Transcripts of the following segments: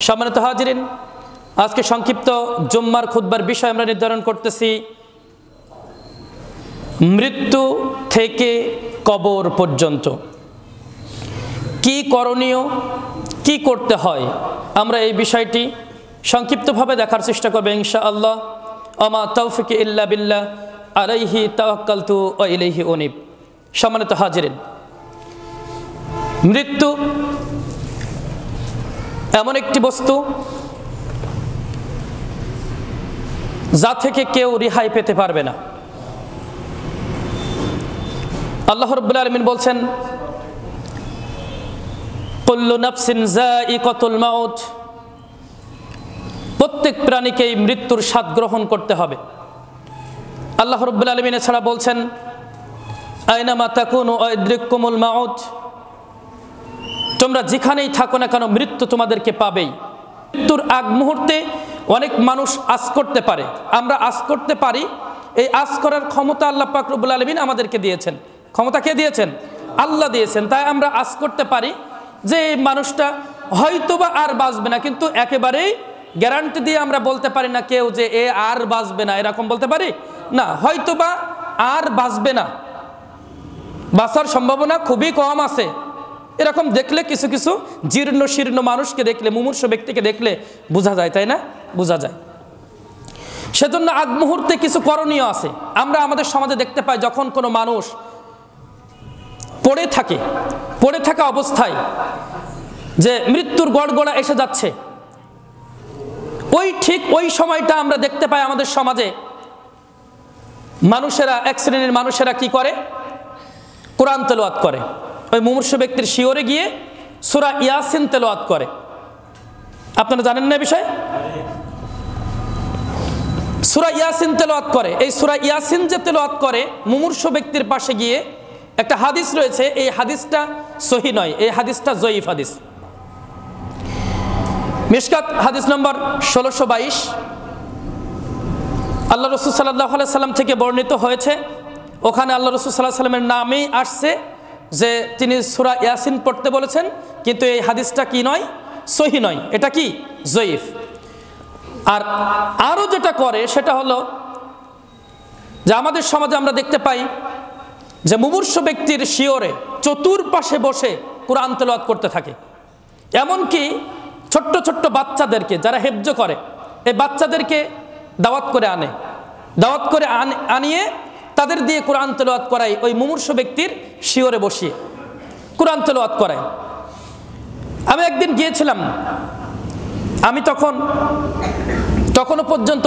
সম্মানিত হাজিরিন, আজকে সংক্ষিপ্ত জুম্মার খুতবার বিষয় আমরা নির্ধারণ করতেছি মৃত্যু থেকে কবর পর্যন্ত কি করণীয়, কি করতে হয়। আমরা এই বিষয়টি সংক্ষিপ্তভাবে দেখার চেষ্টা করব ইনশাআল্লাহ। আমা তৌফিক ইল্লা বিল্লাহ, আলাইহি তাওয়াক্কালতু ওয়া ইলাইহি উনীব। সম্মানিত হাজিরিন, মৃত্যু এমন একটি বস্তু যা থেকে কেউ রেহাই পেতে পারবে না। আল্লাহ রাব্বুল আলামিন বলছেন, কুল্লু নাফসিন যায়িকাতুল মাউত, প্রত্যেক প্রাণীকেই মৃত্যুর স্বাদ গ্রহণ করতে হবে। আল্লাহ রাব্বুল আলামিন এছাড়া বলছেন, আইনামা তাকুনু ইদরিকুমুল মাউত, তোমরা যেখানেই থাকো না কেন মৃত্যু তোমাদেরকে পাবেই। মৃত্যুর আগ মুহূর্তে অনেক মানুষ আশ করতে পারে, আমরা আশ করতে পারি। এই আশ করার ক্ষমতা আল্লাহ পাক রব্বুল আলামিন আমাদেরকে দিয়েছেন। ক্ষমতা কে দিয়েছেন? আল্লাহ দিয়েছেন। তাই আমরা আশ করতে পারি যে এই মানুষটা হয়তোবা আর বাঁচবে না, কিন্তু একেবারেই গ্যারান্টি দিয়ে আমরা বলতে পারি না কেউ যে এ আর বাঁচবে না, এরকম বলতে পারি না। হয়তোবা আর বাঁচবে না, বাঁচার সম্ভাবনা খুবই কম আছে। এরকম দেখলে কিছু কিছু জীর্ণ শীর্ণ মানুষকে দেখলে, মুমূর্ষু ব্যক্তিকে দেখলে বোঝা যায়, তাই না? বোঝা যায়। সেজন্য আগ মুহূর্তে কিছু করণীয় আছে। আমরা আমাদের সমাজে দেখতে পাই, যখন কোনো মানুষ পড়ে থাকা অবস্থায় যে মৃত্যুর গড়গড়া এসে যাচ্ছে, ঠিক ওই সময়টা আমরা দেখতে পাই আমাদের সমাজে মানুষেরা, এক শ্রেণীর মানুষেরা কি করে? কোরআন তেলাওয়াত করে। ওই মুমূর্ষু ব্যক্তির শিওরে গিয়ে সূরা ইয়াসিন তেলাওয়াত করে। আপনারা জানেন না বিষয়? সূরা ইয়াসিন তেলাওয়াত করে। এই সূরা ইয়াসিন যে তেলাওয়াত করে, মুমূর্ষু ব্যক্তির পাশে গিয়ে একটা হাদিস রয়েছে, এই হাদিসটা সহিহ নয়, এই হাদিসটা জয়ীফ হাদিস। মিশকাত হাদিস নম্বর 1622 আল্লাহ রাসূল সাল্লাল্লাহু আলাইহি সাল্লাম থেকে বর্ণিত হয়েছে। ওখানে আল্লাহ রাসূল সাল্লাল্লাহু আলাইহি সাল্লামের নামেই আসছে যে তিনি সূরা ইয়াসিন পড়তে বলেছেন, কিন্তু এই হাদিসটা কি নয়? সহিহ নয়, এটা কি? জয়ীফ। আর আরও যেটা করে সেটা হলো যে আমাদের সমাজে আমরা দেখতে পাই যে মুমূর্ষু ব্যক্তির শিওরে চতুর্পাশে বসে কোরআন তেলাওয়াত করতে থাকে। এমনকি ছোট্ট ছোট্ট বাচ্চাদেরকে যারা হেফজ করে, এই বাচ্চাদেরকে দাওয়াত করে আনিয়ে তাদের দিয়ে কোরআন তেলাওয়াত করায়। ওই মুমূর্ষু ব্যক্তির শিওরে বসিয়ে কোরআন তেলাওয়াত করায়। আমি একদিন গিয়েছিলাম, আমি তখনও পর্যন্ত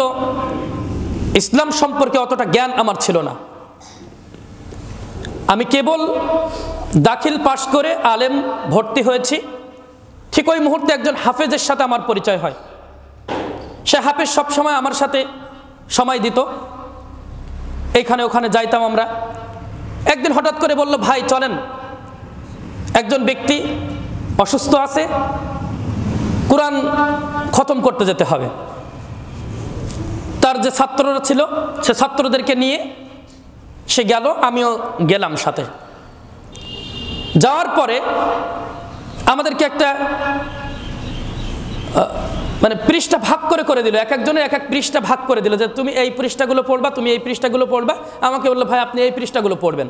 ইসলাম সম্পর্কে অতটা জ্ঞান আমার ছিল না। আমি কেবল দাখিল পাশ করে আলেম ভর্তি হয়েছি। ঠিক ওই মুহূর্তে একজন হাফেজের সাথে আমার পরিচয় হয়। সে হাফেজ সবসময় আমার সাথে সময় দিত, এইখানে ওখানে যাইতাম আমরা। একদিন হঠাৎ করে বলল, ভাই চলেন, একজন ব্যক্তি অসুস্থ আছে, কোরআন খতম করতে যেতে হবে। তার যে ছাত্ররা ছিল সে ছাত্রদেরকে নিয়ে সে গেল, আমিও গেলাম সাথে। যাওয়ার পরে আমাদেরকে একটা পৃষ্ঠা ভাগ করে দিল, এক একজনের এক এক পৃষ্ঠা ভাগ করে দিল যে তুমি এই পৃষ্ঠাগুলো পড়বা, তুমি এই পৃষ্ঠাগুলো পড়বা। আমাকে বললো, ভাই আপনি এই পৃষ্ঠাগুলো পড়বেন।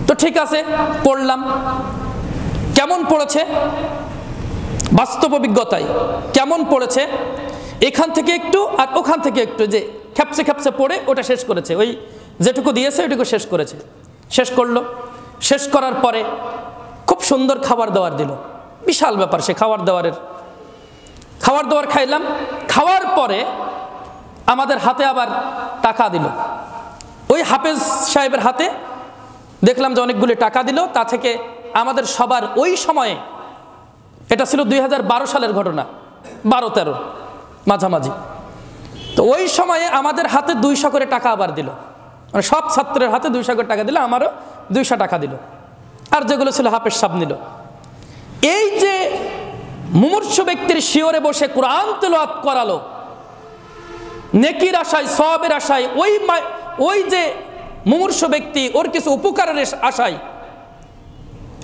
তো ঠিক আছে, পড়লাম। কেমন পড়েছে? বাস্তব অভিজ্ঞতায় কেমন পড়েছে, এখান থেকে একটু আর ওখান থেকে একটু, যে খ্যাপসে খ্যাপসে পড়ে ওটা শেষ করেছে। ওই যেটুকু দিয়েছে ওইটুকু শেষ করেছে। শেষ করলো। শেষ করার পরে খুব সুন্দর খাবার দাবার দিল। বিশাল ব্যাপার সে খাবার দাবার খাইলাম। খাওয়ার পরে আমাদের হাতে আবার টাকা দিল। ওই হাফেজ সাহেবের হাতে দেখলাম যে অনেকগুলি টাকা দিল। তা থেকে আমাদের সবার ওই সময়ে, এটা ছিল 2012 সালের ঘটনা, 12-13 মাঝামাঝি। তো ওই সময়ে আমাদের হাতে 200 করে টাকা আবার দিল। মানে সব ছাত্রের হাতে 200 করে টাকা দিল, আমারও 200 টাকা দিল। আর যেগুলো ছিল হাফেজ সাহেব নিল। এই যে মুমূর্ষু ব্যক্তির শিওরে বসে কোরআন তেলাওয়াত করালো, নেকির আশায়, সওয়াবের আশায়, ওই যে মুমূর্ষু ব্যক্তি ওর কিছু উপকারের আশায়,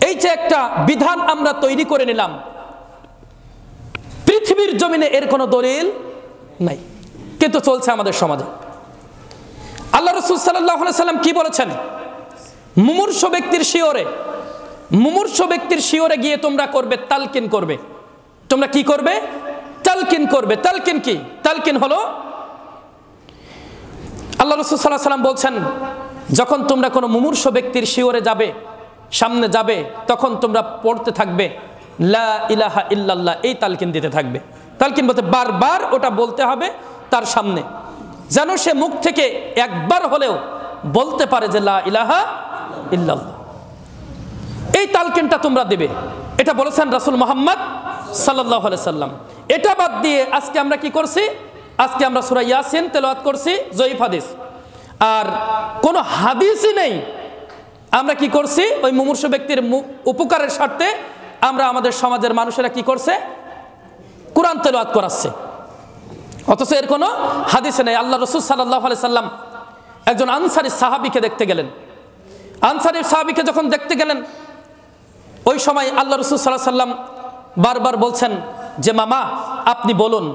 এই যে একটা বিধান আমরা তৈরি করে নিলাম, পৃথিবীর জমিনে এর কোনো দলিল নাই, কিন্তু চলছে আমাদের সমাজে। আল্লাহ রাসূল সাল্লাল্লাহু আলাইহি সাল্লাম কি বলেছেন? মুমূর্ষু ব্যক্তির শিওরে গিয়ে তোমরা করবে তালকিন করবে। তোমরা কি করবে? তালকিন করবে। তালকিন কি? তালকিন হলো, আল্লাহ রাসূল সাল্লাল্লাহু আলাইহি সাল্লাম বলছেন, যখন তোমরা কোনো মুমূর্ষু ব্যক্তির শিওরে যাবে, সামনে যাবে, তখন তোমরা পড়তে থাকবে লা ইলাহা ইল্লাল্লাহ, এই তালকিন দিতে থাকবে। তালকিন বলতে বারবার ওটা বলতে হবে তার সামনে, যেন সে মুখ থেকে একবার হলেও বলতে পারে যে লা ইলাহা ইল্লাল্লাহ। এই তালকিনটা তোমরা দিবে, এটা বলেছেন রাসূল মুহাম্মদ সাল্লাল্লাহু আলাইহি সাল্লাম। এটা বাদ দিয়ে আজকে আমরা কি করছি? আজকে আমরা সূরা ইয়াসিন তেলাওয়াত করছি, জয়ীফ হাদিস, আর কোনো হাদিসই নেই। আমরা কি করছি? ওই মুমূর্ষু ব্যক্তির উপকারের স্বার্থে আমরা আমাদের সমাজের মানুষেরা কি করছে? কোরআন তেলাওয়াত করাচ্ছে, অথচ এর কোনো হাদিসে নেই। আল্লাহ রাসূল সাল্লাল্লাহু আলাইহি সাল্লাম একজন আনসারী সাহাবীকে দেখতে গেলেন। আনসারী সাহাবীকে যখন দেখতে গেলেন, ওই সময় আল্লাহ রাসূল সাল্লাল্লাহু আলাইহি সাল্লাম বারবার বলছেন যে মামা আপনি বলুন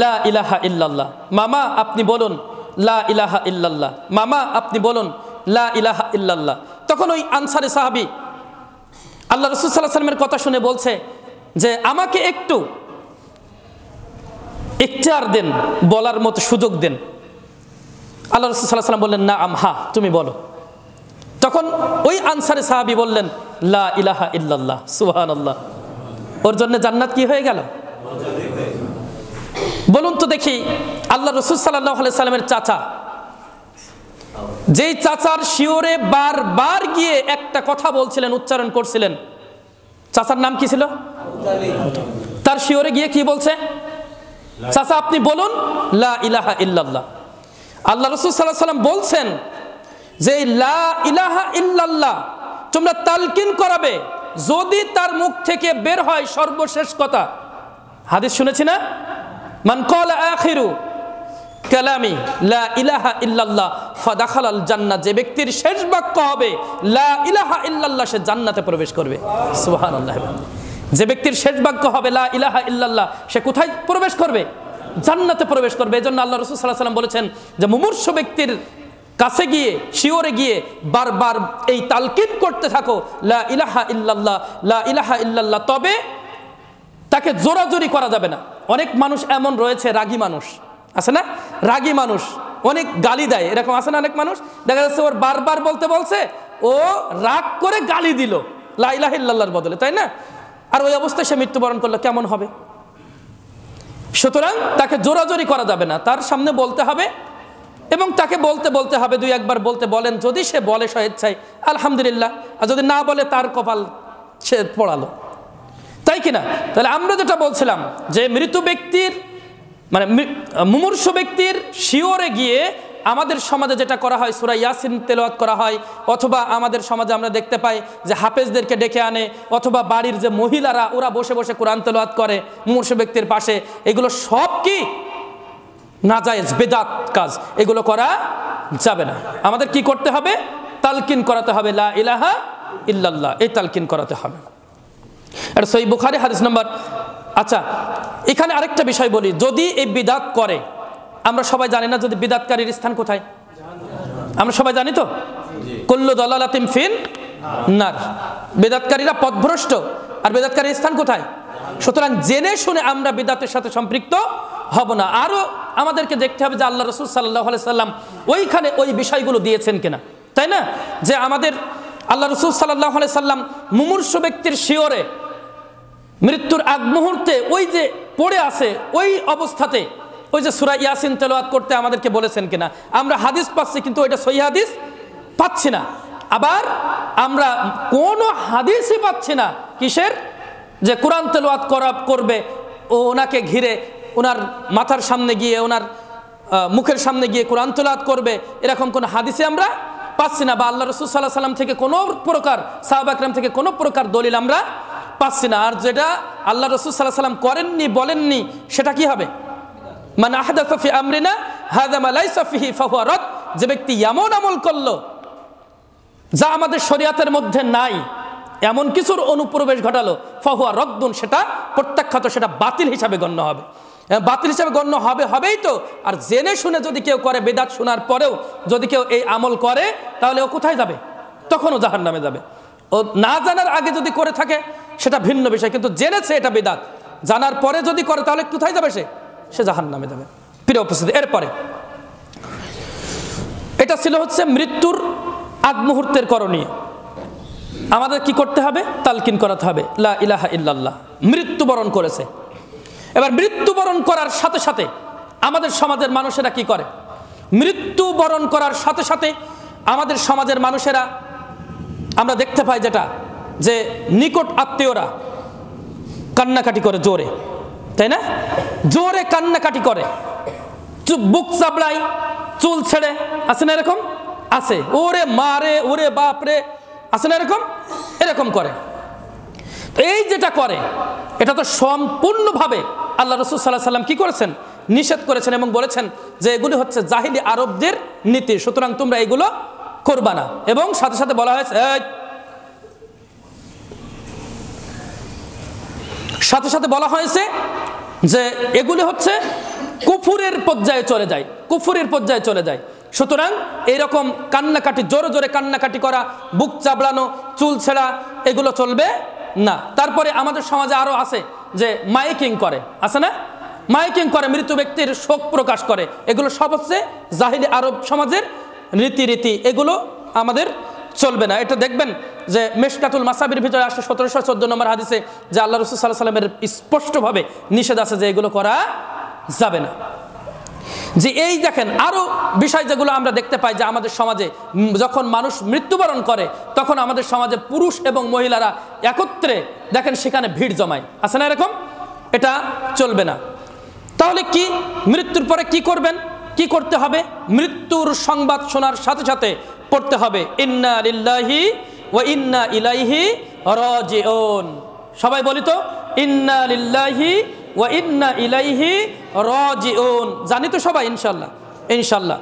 লা ইলাহা ইল্লাল্লাহ, মামা আপনি বলুন লা ইলাহা ইল্লাল্লাহ, মামা আপনি বলুন লা ইলাহা ইল্লাল্লাহ। তখন ওই আনসারী সাহাবী আল্লাহ রাসূল সাল্লাল্লাহু আলাইহি সাল্লামের কথা শুনে বলছে যে আমাকে একটু ইখতিয়ার দেন, বলার মতো সুযোগ দেন। আল্লাহ রাসূল সাল্লাল্লাহু আলাইহি সাল্লাম বললেন না হ্যাঁ তুমি বলো। তখন ওই আনসারী সাহাবী বললেন লা ইলাহা ইল্লাল্লাহ। সুবহানাল্লাহ, ওর জন্য জান্নাত কি হয়ে গেল? বলুন তো দেখি, আল্লাহ রাসূল সাল্লাল্লাহু আলাইহি সাল্লামের চাচা, যেই চাচার শিওরে বারবার গিয়ে একটা কথা বলছিলেন, উচ্চারণ করছিলেন, চাচার নাম কি ছিল? তার শিওরে গিয়ে কি বলছে? চাচা আপনি বলুন লা ইলাহা ইল্লাল্লাহ। আল্লাহ রাসূল সাল্লাল্লাহু আলাইহি সাল্লাম বলছেন যে লা ইলাহা ইল্লাল্লাহ তোমরা তালকিন করাবে, যদি তার মুখ থেকে বের হয় সর্বশেষ কথা। হাদিস শুনেছি না? মান ক্বালা আখিরু কালামি লা ইলাহা ইল্লাল্লাহ ফাদাখালাল জান্নাহ, যে ব্যক্তির শেষ বাক্য হবে লা ইলাহা ইল্লাল্লাহ সে জান্নাতে প্রবেশ করবে। সুবহানাল্লাহ। যে ব্যক্তির শেষ বাক্য হবে লা ইলাহা ইল্লাল্লাহ সে কোথায় প্রবেশ করবে? জান্নাতে প্রবেশ করবে। এজন্য আল্লাহ রাসূল সাল্লাল্লাহু আলাইহি সাল্লাম বলেছেন যে মুমূর্ষু ব্যক্তির কাছে গিয়ে, শিওরে গিয়ে বারবার এই তালকিন করতে থাকো লা ইলাহা ইল্লাল্লাহ, লা ইলাহা ইল্লাল্লাহ। তবে তাকে জোরাজোরি করা যাবে না। অনেক মানুষ এমন রয়েছে, রাগী মানুষ আছে না? রাগী মানুষ অনেক গালি দেয়, এরকম আছে না? অনেক মানুষ দেখা যাচ্ছে ওর বারবার বলতে বলছে, ও রাগ করে গালি দিল লা ইলাহা ইল্লাল্লাহর বদলে, তাই না? আর ওই অবস্থায় সে মৃত্যুবরণ করলো, কেমন হবে? সুতরাং তাকে জোরাজোরি করা যাবে না, তার সামনে বলতে হবে এবং তাকে বলতে হবে, দুই একবার বলেন। যদি সে বলে স্বেচ্ছায় আলহামদুলিল্লাহ, আর যদি না বলে তার কপাল সে পড়ালো, তাই কিনা? তাহলে আমরা যেটা বলছিলাম যে মৃত ব্যক্তির মানে মুমূর্ষু ব্যক্তির শিওরে গিয়ে আমাদের সমাজে যেটা করা হয় সূরা ইয়াসিন তেলাওয়াত করা হয়, অথবা আমাদের সমাজে আমরা দেখতে পাই যে হাফেজদেরকে ডেকে আনে, অথবা বাড়ির যে মহিলারা ওরা বসে বসে কোরআন তেলাওয়াত করে মুমূর্ষু ব্যক্তির পাশে, এগুলো সব কি নাজায়েজ, বেদাত কাজ, এগুলো করা যাবে না। আমাদের কি করতে হবে? তালকিন করাতে হবে লা ইলাহা ইল্লাল্লাহ, এই তালকিন করাতে হবে। এটা সহিহ বুখারী হাদিস নম্বর। আচ্ছা, এখানে আরেকটা বিষয় বলি, যদি এই বিদাত করে, আমরা সবাই জানি না যদি বিদাতকারীর স্থান কোথায়? আমরা সবাই জানি তো, কুল্লু দালালাতিন ফিন নার, বিদাতকারীরা পথভ্রষ্ট, আর বিদাতকারীর স্থান কোথায়? সুতরাং জেনে শুনে আমরা বিদাতের সাথে সম্পৃক্ত হব না। আরো আমাদেরকে দেখতে হবে যে আল্লাহ রাসূল সাল্লাল্লাহু আলাইহি সাল্লাম ওইখানে ওই বিষয়গুলো দিয়েছেন কিনা, তাই না? যে আমাদের আল্লাহ রাসূল সাল্লাল্লাহু আলাইহি সাল্লাম মুমূর্ষু ব্যক্তির শিওরে মৃত্যুর আগ মুহূর্তে ওই যে পড়ে আছে ওই অবস্থাতে ওই যে সূরা ইয়াসিন তেলাওয়াত করতে আমাদেরকে বলেছেন কিনা। আমরা হাদিস পাচ্ছি কিন্তু ওইটা সহিহ হাদিস পাচ্ছি না। আবার আমরা কোনো হাদিসই পাচ্ছি না কিসের? যে কোরআন তেলাওয়াত করবে ও ওনাকে ঘিরে ওনার মাথার সামনে গিয়ে, ওনার মুখের সামনে গিয়ে কোরআন তেলাওয়াত করবে, এরকম কোনো হাদিসে আমরা পাচ্ছি না। বা আল্লাহ রাসূল সাল্লাল্লাহু আলাইহি সাল্লাম থেকে কোনো প্রকার, সাহাবা একরাম থেকে কোনো প্রকার দলিল আমরা পাচ্ছি না। আর যেটা আল্লাহ রাসূল সাল্লাল্লাহু আলাইহি সাল্লাম করেননি, বলেননি, সেটা কি হবে? মান আহদাসা ফি আমরিনা হাযা মা লাইসা ফিহি ফাহুয়া রাদ, যে ব্যক্তি এমন আমল করলো যা আমাদের শরীয়তের মধ্যে নাই, এমন কিছুর অনুপ্রবেশ ঘটালো ফাহুয়া রদ্দুন, সেটা প্রত্যাখ্যাত, সেটা বাতিল হিসাবে গণ্য হবে। বাতিল হিসাবে গণ্য হবেই তো। আর জেনে শুনে যদি কেউ করে, বেদাত শোনার পরেও যদি কেউ এই আমল করে, তাহলে ও কোথায় যাবে? তখনও জাহান্নামে যাবে। ও না জানার আগে যদি করে থাকে সেটা ভিন্ন বিষয়, কিন্তু জেনেছে এটা বেদাত, জানার পরে যদি করে তাহলে কোথায় যাবে? সে জাহান্নামে যাবে। প্রিয় উপস্থিতি, এরপরে এটা ছিল হচ্ছে মৃত্যুর আগ মুহূর্তের করণীয়। আমাদের কি করতে হবে? তালকিন করাতে হবে লা ইলাহা ইল্লাল্লাহ। মৃত্যুবরণ করেছে, এবার মৃত্যুবরণ করার সাথে সাথে আমাদের সমাজের মানুষেরা কি করে? মৃত্যুবরণ করার সাথে সাথে আমাদের সমাজের মানুষেরা আমরা দেখতে পাই যেটা, যে নিকট আত্মীয়রা কান্নাকাটি করে জোরে, তাই না? জোরে কান্নাকাটি করে, বুক চাপড়ায়, চুল ছেড়ে, আছে না এরকম? আছে। ওরে মারে, ওরে বাপরে, আছে না এরকম? এরকম করে। এই যেটা করে এটা তো সম্পূর্ণভাবে আল্লাহ রাসূল সাল্লাল্লাহু আলাইহি ওয়াসাল্লাম কি করেছেন? নিষেধ করেছেন এবং বলেছেন যে এগুলি হচ্ছে জাহিলি আরবদের নীতি, সুতরাং তোমরা এগুলো করবা না। এবং সাথে সাথে বলা হয়েছে, সাথে সাথে বলা হয়েছে যে এগুলি হচ্ছে কুফুরের পর্যায়ে চলে যায়, কুফুরের পর্যায়ে চলে যায়। সুতরাং এইরকম কান্নাকাটি, জোরে জোরে কান্নাকাটি করা, বুক চাবড়ানো, চুল ছেঁড়া, এগুলো চলবে না। তারপরে আমাদের সমাজে আরো আছে যে মাইকিং করে, আছে না? মাইকিং করে, মৃত ব্যক্তির শোক প্রকাশ করে। এগুলো সব হচ্ছে জাহিলি আরব সমাজের রীতি। এগুলো আমাদের চলবে না। এটা দেখবেন যে মিশকাতুল মাসাবির ভিতরে আসে 1714 নম্বর হাদিসে যে আল্লাহ রাসূল সাল্লাল্লাহু আলাইহি ওয়াসাল্লামের স্পষ্টভাবে নিষেধ আছে যে এগুলো করা যাবে না। যে এই দেখেন আরো বিষয় যেগুলো আমরা দেখতে পাই যে আমাদের সমাজে যখন মানুষ মৃত্যুবরণ করে তখন আমাদের সমাজে পুরুষ এবং মহিলারা একত্রে দেখেন সেখানে ভিড় জমায়, আছে না এরকম? এটা চলবে না। তাহলে কি মৃত্যুর পরে কি করবেন? কি করতে হবে? মৃত্যুর সংবাদ শোনার সাথে সাথে পড়তে হবে ইন্না লিল্লাহি ওয়া ইন্না ইলাইহি রাজিউন। সবাই বলি তো, ইন্না লিল্লাহি ওয়া ইন্না ইলাইহি রাজিউন। জানি তো সবাই ইনশাআল্লাহ? ইনশাআল্লাহ।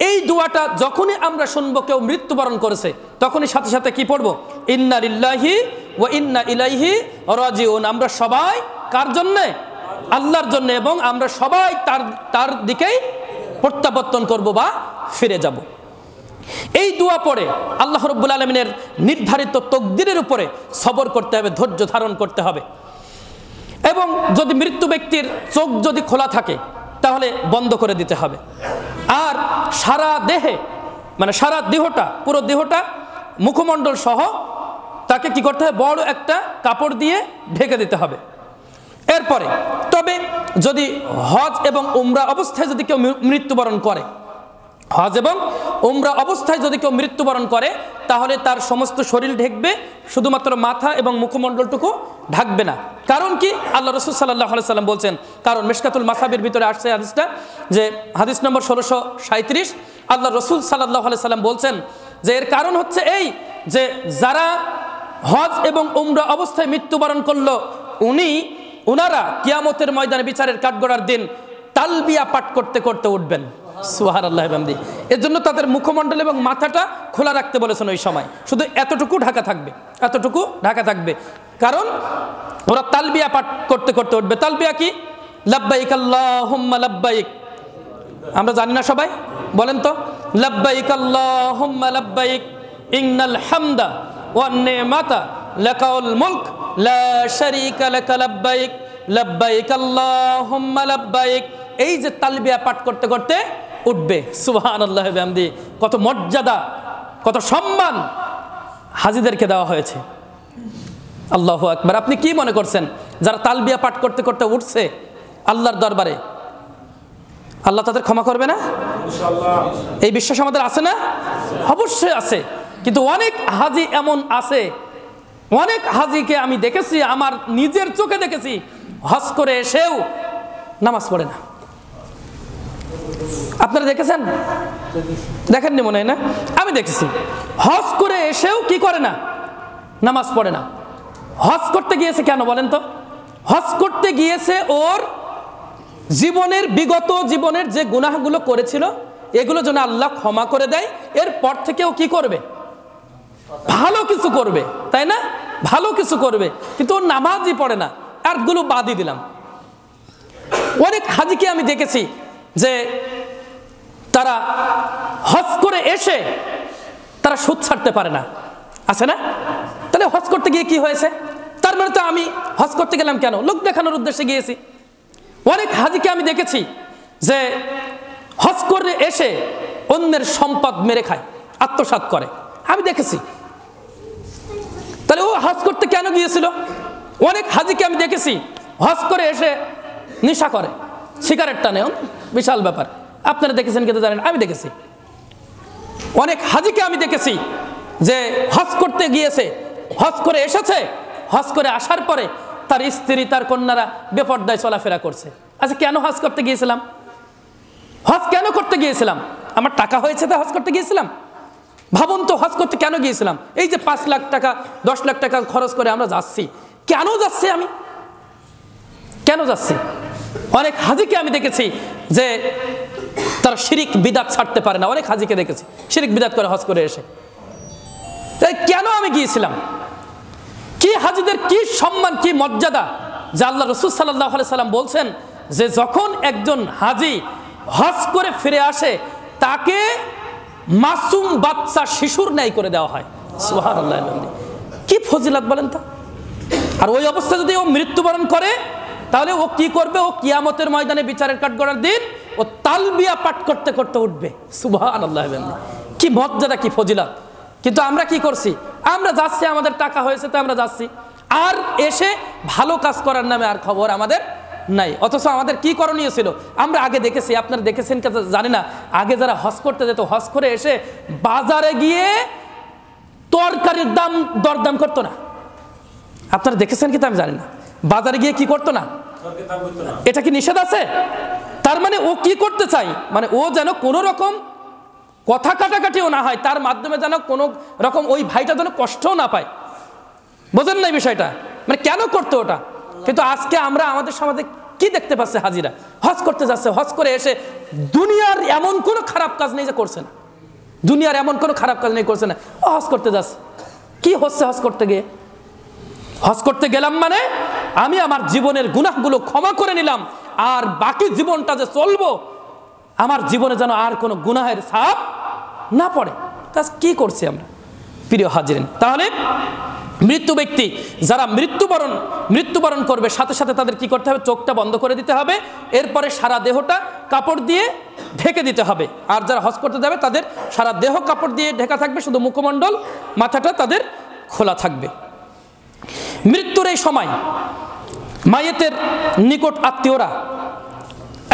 এই দোয়াটা যখনই আমরা শুনবো কেউ মৃত্যুবরণ করেছে, তখনই সাথে সাথে কি পড়বো? ইন্না লিল্লাহি ওয়া ইন্না ইলাইহি রাজিউন। আমরা সবাই কার জন্য? আল্লাহর জন্য, এবং আমরা সবাই তার দিকেই প্রত্যাবর্তন করব বা ফিরে যাব। এই দোয়া পড়ে আল্লাহ রাব্বুল আলামিনের নির্ধারিত তকদিরের উপরে সবর করতে হবে, ধৈর্য ধারণ করতে হবে। এবং যদি মৃত্যু ব্যক্তির চোখ যদি খোলা থাকে তাহলে বন্ধ করে দিতে হবে। আর সারা দেহে, মানে সারা দেহটা, পুরো দেহটা মুখমণ্ডল সহ তাকে কি করতে হবে? বড় একটা কাপড় দিয়ে ঢেকে দিতে হবে। এরপরে তবে যদি হজ এবং উমরা অবস্থায় যদি কেউ মৃত্যুবরণ করে, হজ এবং উমরা অবস্থায় যদি কেউ মৃত্যুবরণ করে তাহলে তার সমস্ত শরীর ঢেকবে, শুধুমাত্র মাথা এবং মুখমণ্ডলটুকু ঢাকবে না। কারণ কি? আল্লাহ রাসূল সাল্লাল্লাহু আলাইহি ওয়াসাল্লাম বলছেন, কারণ মিশকাতুল মাসাবির ভিতরে আসছে হাদিসটা, যে হাদিস নম্বর 1637, আল্লাহ রাসূল সাল্লাল্লাহু আলাইহি ওয়াসাল্লাম বলছেন যে এর কারণ হচ্ছে এই যে যারা হজ এবং উমরা অবস্থায় মৃত্যুবরণ করলো উনারা কিয়ামতের ময়দানে বিচারের কাঠগড়ার দিন তালবিয়া পাঠ করতে করতে উঠবেন। সুবহানাল্লাহ বিহামদি। এর জন্য তাদের মুখমণ্ডল এবং মাথাটা খোলা রাখতে বলেছেন ওই সময়, শুধু এতটুকু ঢাকা থাকবে, এতটুকু ঢাকা থাকবে। কারণ ওরা তালবিয়া পাঠ করতে করতে উঠবে। তালবিয়া কি? লাব্বাইক আল্লাহুম্মা লাব্বাইক। আমরা জানি না সবাই? বলেন তো, লাব্বাইক আল্লাহুম্মা লাব্বাইক ইন্নাল হামদা ওয়ান নি'মাতা লাকাল মুলক লা শারীকা লাকা লাব্বাইক লাব্বাইক আল্লাহুম্মা লাব্বাইক। এই যে তালবিয়া পাঠ করতে করতে উঠবে। সুবহানাল্লাহি ওয়া বিহামদি। কত মর্যাদা, কত সম্মান হাজীদেরকে দেওয়া হয়েছে। আল্লাহু আকবার। আপনি কি মনে করছেন যারা তালবিয়া পাঠ করতে করতে উঠছে আল্লাহর দরবারে, আল্লাহ তাদের ক্ষমা করবে না? ইনশাআল্লাহ। এই বিশ্বাস আমাদের আছে না? অবশ্যই আছে। কিন্তু অনেক হাজী এমন আছে, অনেক হাজীকে আমি দেখেছি, আমার নিজের চোখে দেখেছি, হজ করে এসেও নামাজ পড়ে না। আপনারা দেখেছেন? দেখেননি মনে হয় না? আমি দেখেছি। হজ করে এসেও কি করে না? নামাজ পড়ে না। হজ করতে গিয়েছে কেন বলেন তো? হজ করতে গিয়েছে ওর জীবনের, বিগত জীবনের যে গুনাহগুলো করেছিল এগুলো যেন আল্লাহ ক্ষমা করে দেয়, এরপর থেকেও কি করবে? ভালো কিছু করবে, তাই না? ভালো কিছু করবে, কিন্তু ও নামাজই পড়ে না, আরগুলো বাদই দিলাম। অনেক হাজিকে আমি দেখেছি যে তারা হজ করে এসে তারা সুদ ছাড়তে পারে না, আছে না? তাহলে হজ করতে গিয়ে কি হয়েছে? তার মানে তো আমি হজ করতে গেলাম কেন? লোক দেখানোর উদ্দেশ্যে গিয়েছি। অনেক হাজিকে আমি দেখেছি যে হজ করে এসে অন্যের সম্পদ মেরে খায়, আত্মসাৎ করে, আমি দেখেছি। তাহলে ও হজ করতে কেন গিয়েছিল? অনেক হাজিকে আমি দেখেছি হজ করে এসে নেশা করে, সিগারেট টানে, বিশাল ব্যাপার। আপনারা দেখেছেন কিন্তু জানেন, আমি দেখেছি। অনেক হাজিকে আমি দেখেছি যে হজ করতে গিয়েছে, হজ করে এসেছে, হজ করে আসার পরে তার স্ত্রী তার কন্যারা বেপর্দায় চলাফেরা করছে। আচ্ছা, কেন হজ করতে গিয়েছিলাম? হজ কেন করতে গিয়েছিলাম? আমার টাকা হয়েছে তা হজ করতে গিয়েছিলাম? ভাবুন তো, হজ করতে কেন গিয়েছিলাম? এই যে 5 লাখ টাকা 10 লাখ টাকা খরচ করে আমরা যাচ্ছি, কেন যাচ্ছি? আমি কেন যাচ্ছি? অনেক হাজিকে আমি দেখেছি যে তারা শিরিক বিদাত ছাড়তে পারে না। অনেক হাজিকে দেখেছি শিরিক বিদাত করে হজ করে এসে। তাই কেন আমি গিয়েছিলাম? কি হাজিদের কি সম্মান, কি মর্যাদা, যে আল্লাহ রাসূল সাল্লাল্লাহু আলাইহি সাল্লাম বলছেন যে যখন একজন হাজি হজ করে ফিরে আসে তাকে মাসুম বাচ্চা শিশুর ন্যায় করে দেওয়া হয়। সুবহানাল্লাহ, কি ফজিলত বলেন তো। আর ওই অবস্থা যদি ও মৃত্যুবরণ করে তাহলে ও কি করবে? ও কিয়ামতের ময়দানে বিচারের কাঠগড়ার দিন ও তালবিয়া পাঠ করতে করতে উঠবে। সুবহানাল্লাহ, কি মর্যাদা, কি ফজিলত। কিন্তু আমরা কি করছি? আমরা যাচ্ছি, আমাদের টাকা হয়েছে তো আমরা যাচ্ছি, আর এসে ভালো কাজ করার নামে আর খবর আমাদের নাই। অথচ আমাদের কি করণীয় ছিল? আমরা আগে দেখেছি, আপনারা দেখেছেন কি জানি না, আগে যারা হজ করতে যেত, হজ করে এসে বাজারে গিয়ে তরকারির দাম দরদাম করতো না। আপনারা দেখেছেন কি তা আমি জানি না। বাজারে গিয়ে কি করতো না? এটা কি নিষেধ আছে? তার মানে ও কি করতে চাই? মানে ও যেন কোনো রকম কথা কাটাকাটিও না হয়, তার মাধ্যমে যেন কোনো রকম ওই ভাইটা যেন কষ্টও না পায়। বোঝেন না বিষয়টা? মানে কেন করতো ওটা? কিন্তু আজকে আমরা আমাদের সমাজে কি দেখতে পাচ্ছি? হাজিরা হজ করতে যাচ্ছে, হজ করে এসে দুনিয়ার এমন কোনো খারাপ কাজ নেই যে করছে না, দুনিয়ার এমন কোনো খারাপ কাজ নেই করছে না, ও হজ করতে যাচ্ছে। কি হচ্ছে হজ করতে গিয়ে? হজ করতে গেলাম মানে আমি আমার জীবনের গুনাহগুলো ক্ষমা করে নিলাম, আর বাকি জীবনটা যে চলবো আমার জীবনে যেন আর কোনো গুনাহের ছাপ না পড়ে। তা কি করছি আমরা, প্রিয় হাজিরিন? তাহলে মৃত্যু ব্যক্তি যারা মৃত্যুবরণ করবে, সাথে সাথে তাদের কি করতে হবে? চোখটা বন্ধ করে দিতে হবে, এরপরে সারা দেহটা কাপড় দিয়ে ঢেকে দিতে হবে। আর যারা হজ করতে যাবে তাদের সারা দেহ কাপড় দিয়ে ঢেকা থাকবে, শুধু মুখমণ্ডল মাথাটা তাদের খোলা থাকবে। মৃত্যুর এই সময় মাইয়েতের নিকট আত্মীয়রা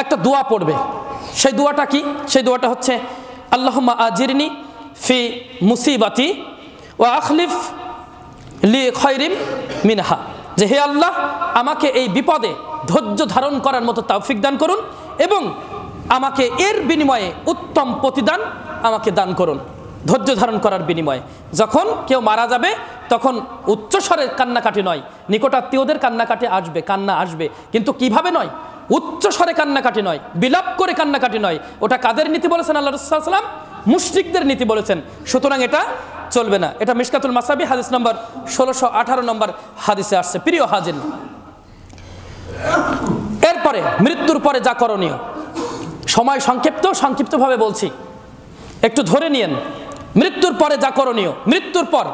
একটা দোয়া পড়বে। সেই দোয়াটা কি? সেই দোয়াটা হচ্ছে আল্লাহুম্মা আজিরনি ফি মুসিবাতি ওয়া আখলিফ লি খায়রিম মিনহা, যে হে আল্লাহ, আমাকে এই বিপদে ধৈর্য ধারণ করার মতো তৌফিক দান করুন এবং আমাকে এর বিনিময়ে উত্তম প্রতিদান আমাকে দান করুন। ধৈর্য ধারণ করার বিনিময়ে যখন কেউ মারা যাবে তখন উচ্চস্বরের কান্নাকাটি নয়, নিকটাত্মীয়দের কান্নাকাটি আসবে, কান্না আসবে, কিন্তু কিভাবে নয়? উচ্চস্বরে কান্নাকাটি নয়, বিলাপ করে কান্নাকাটি নয়। ওটা কাদের নীতি বলেছেন আল্লাহ রাসূল সাল্লাল্লাহু আলাইহি ওয়াসাল্লাম? মুশরিকদের নীতি বলেছেন। সুতরাং এটা চলবে না। এটা মিশকাতুল মাসাবি হাদিস নম্বর 1618 নম্বর হাদিসে আসছে। প্রিয় হাজির, এরপরে মৃত্যুর পরে যা করণীয়, সময় সংক্ষিপ্তভাবে বলছি, একটু ধরে নিয়েন। মৃত্যুর পরে যা করণীয়, মৃত্যুর পর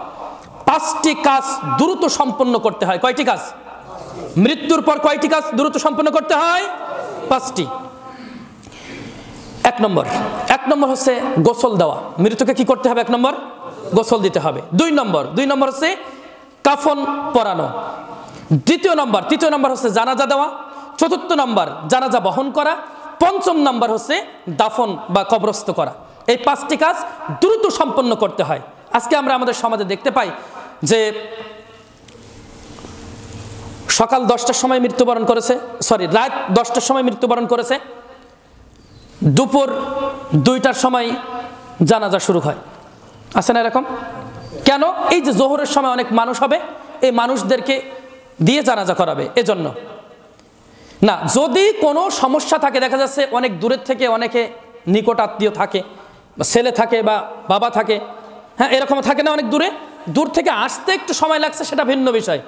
5টি কাজ দ্রুত সম্পন্ন করতে হয়। কয়টি কাজ? মৃত্যুর পর কয়টি কাজ দ্রুত সম্পন্ন করতে হয়? 5টি। এক নম্বর হচ্ছে গোসল দেওয়া। মৃত্যুকে কি করতে হবে? 1 নম্বর গোসল দিতে হবে। 2 নম্বর হচ্ছে কাফন পরানো। তৃতীয় নম্বর হচ্ছে জানাজা দেওয়া। 4র্থ নম্বর জানাজা বহন করা। 5ম নম্বর হচ্ছে দাফন বা কবরস্থ করা। এই 5টি কাজ দ্রুত সম্পন্ন করতে হয়। আজকে আমরা আমাদের সমাজে দেখতে পাই যে সকাল 10টার সময় মৃত্যুবরণ করেছে, রাত 10টার সময় মৃত্যুবরণ করেছে, দুপুর 2টার সময় জানাজা শুরু হয়। আছে না এরকম? কেন? এই যে জোহরের সময় অনেক মানুষ হবে, এই মানুষদেরকে দিয়ে জানাজা করাবে, এজন্য না। যদি কোনো সমস্যা থাকে, দেখা যাচ্ছে অনেক দূরের থেকে অনেকে নিকট আত্মীয় থাকে, বা ছেলে থাকে বা বাবা থাকে, হ্যাঁ, এরকম থাকে না, অনেক দূরে, দূর থেকে আসতে একটু সময় লাগছে সেটা ভিন্ন বিষয়,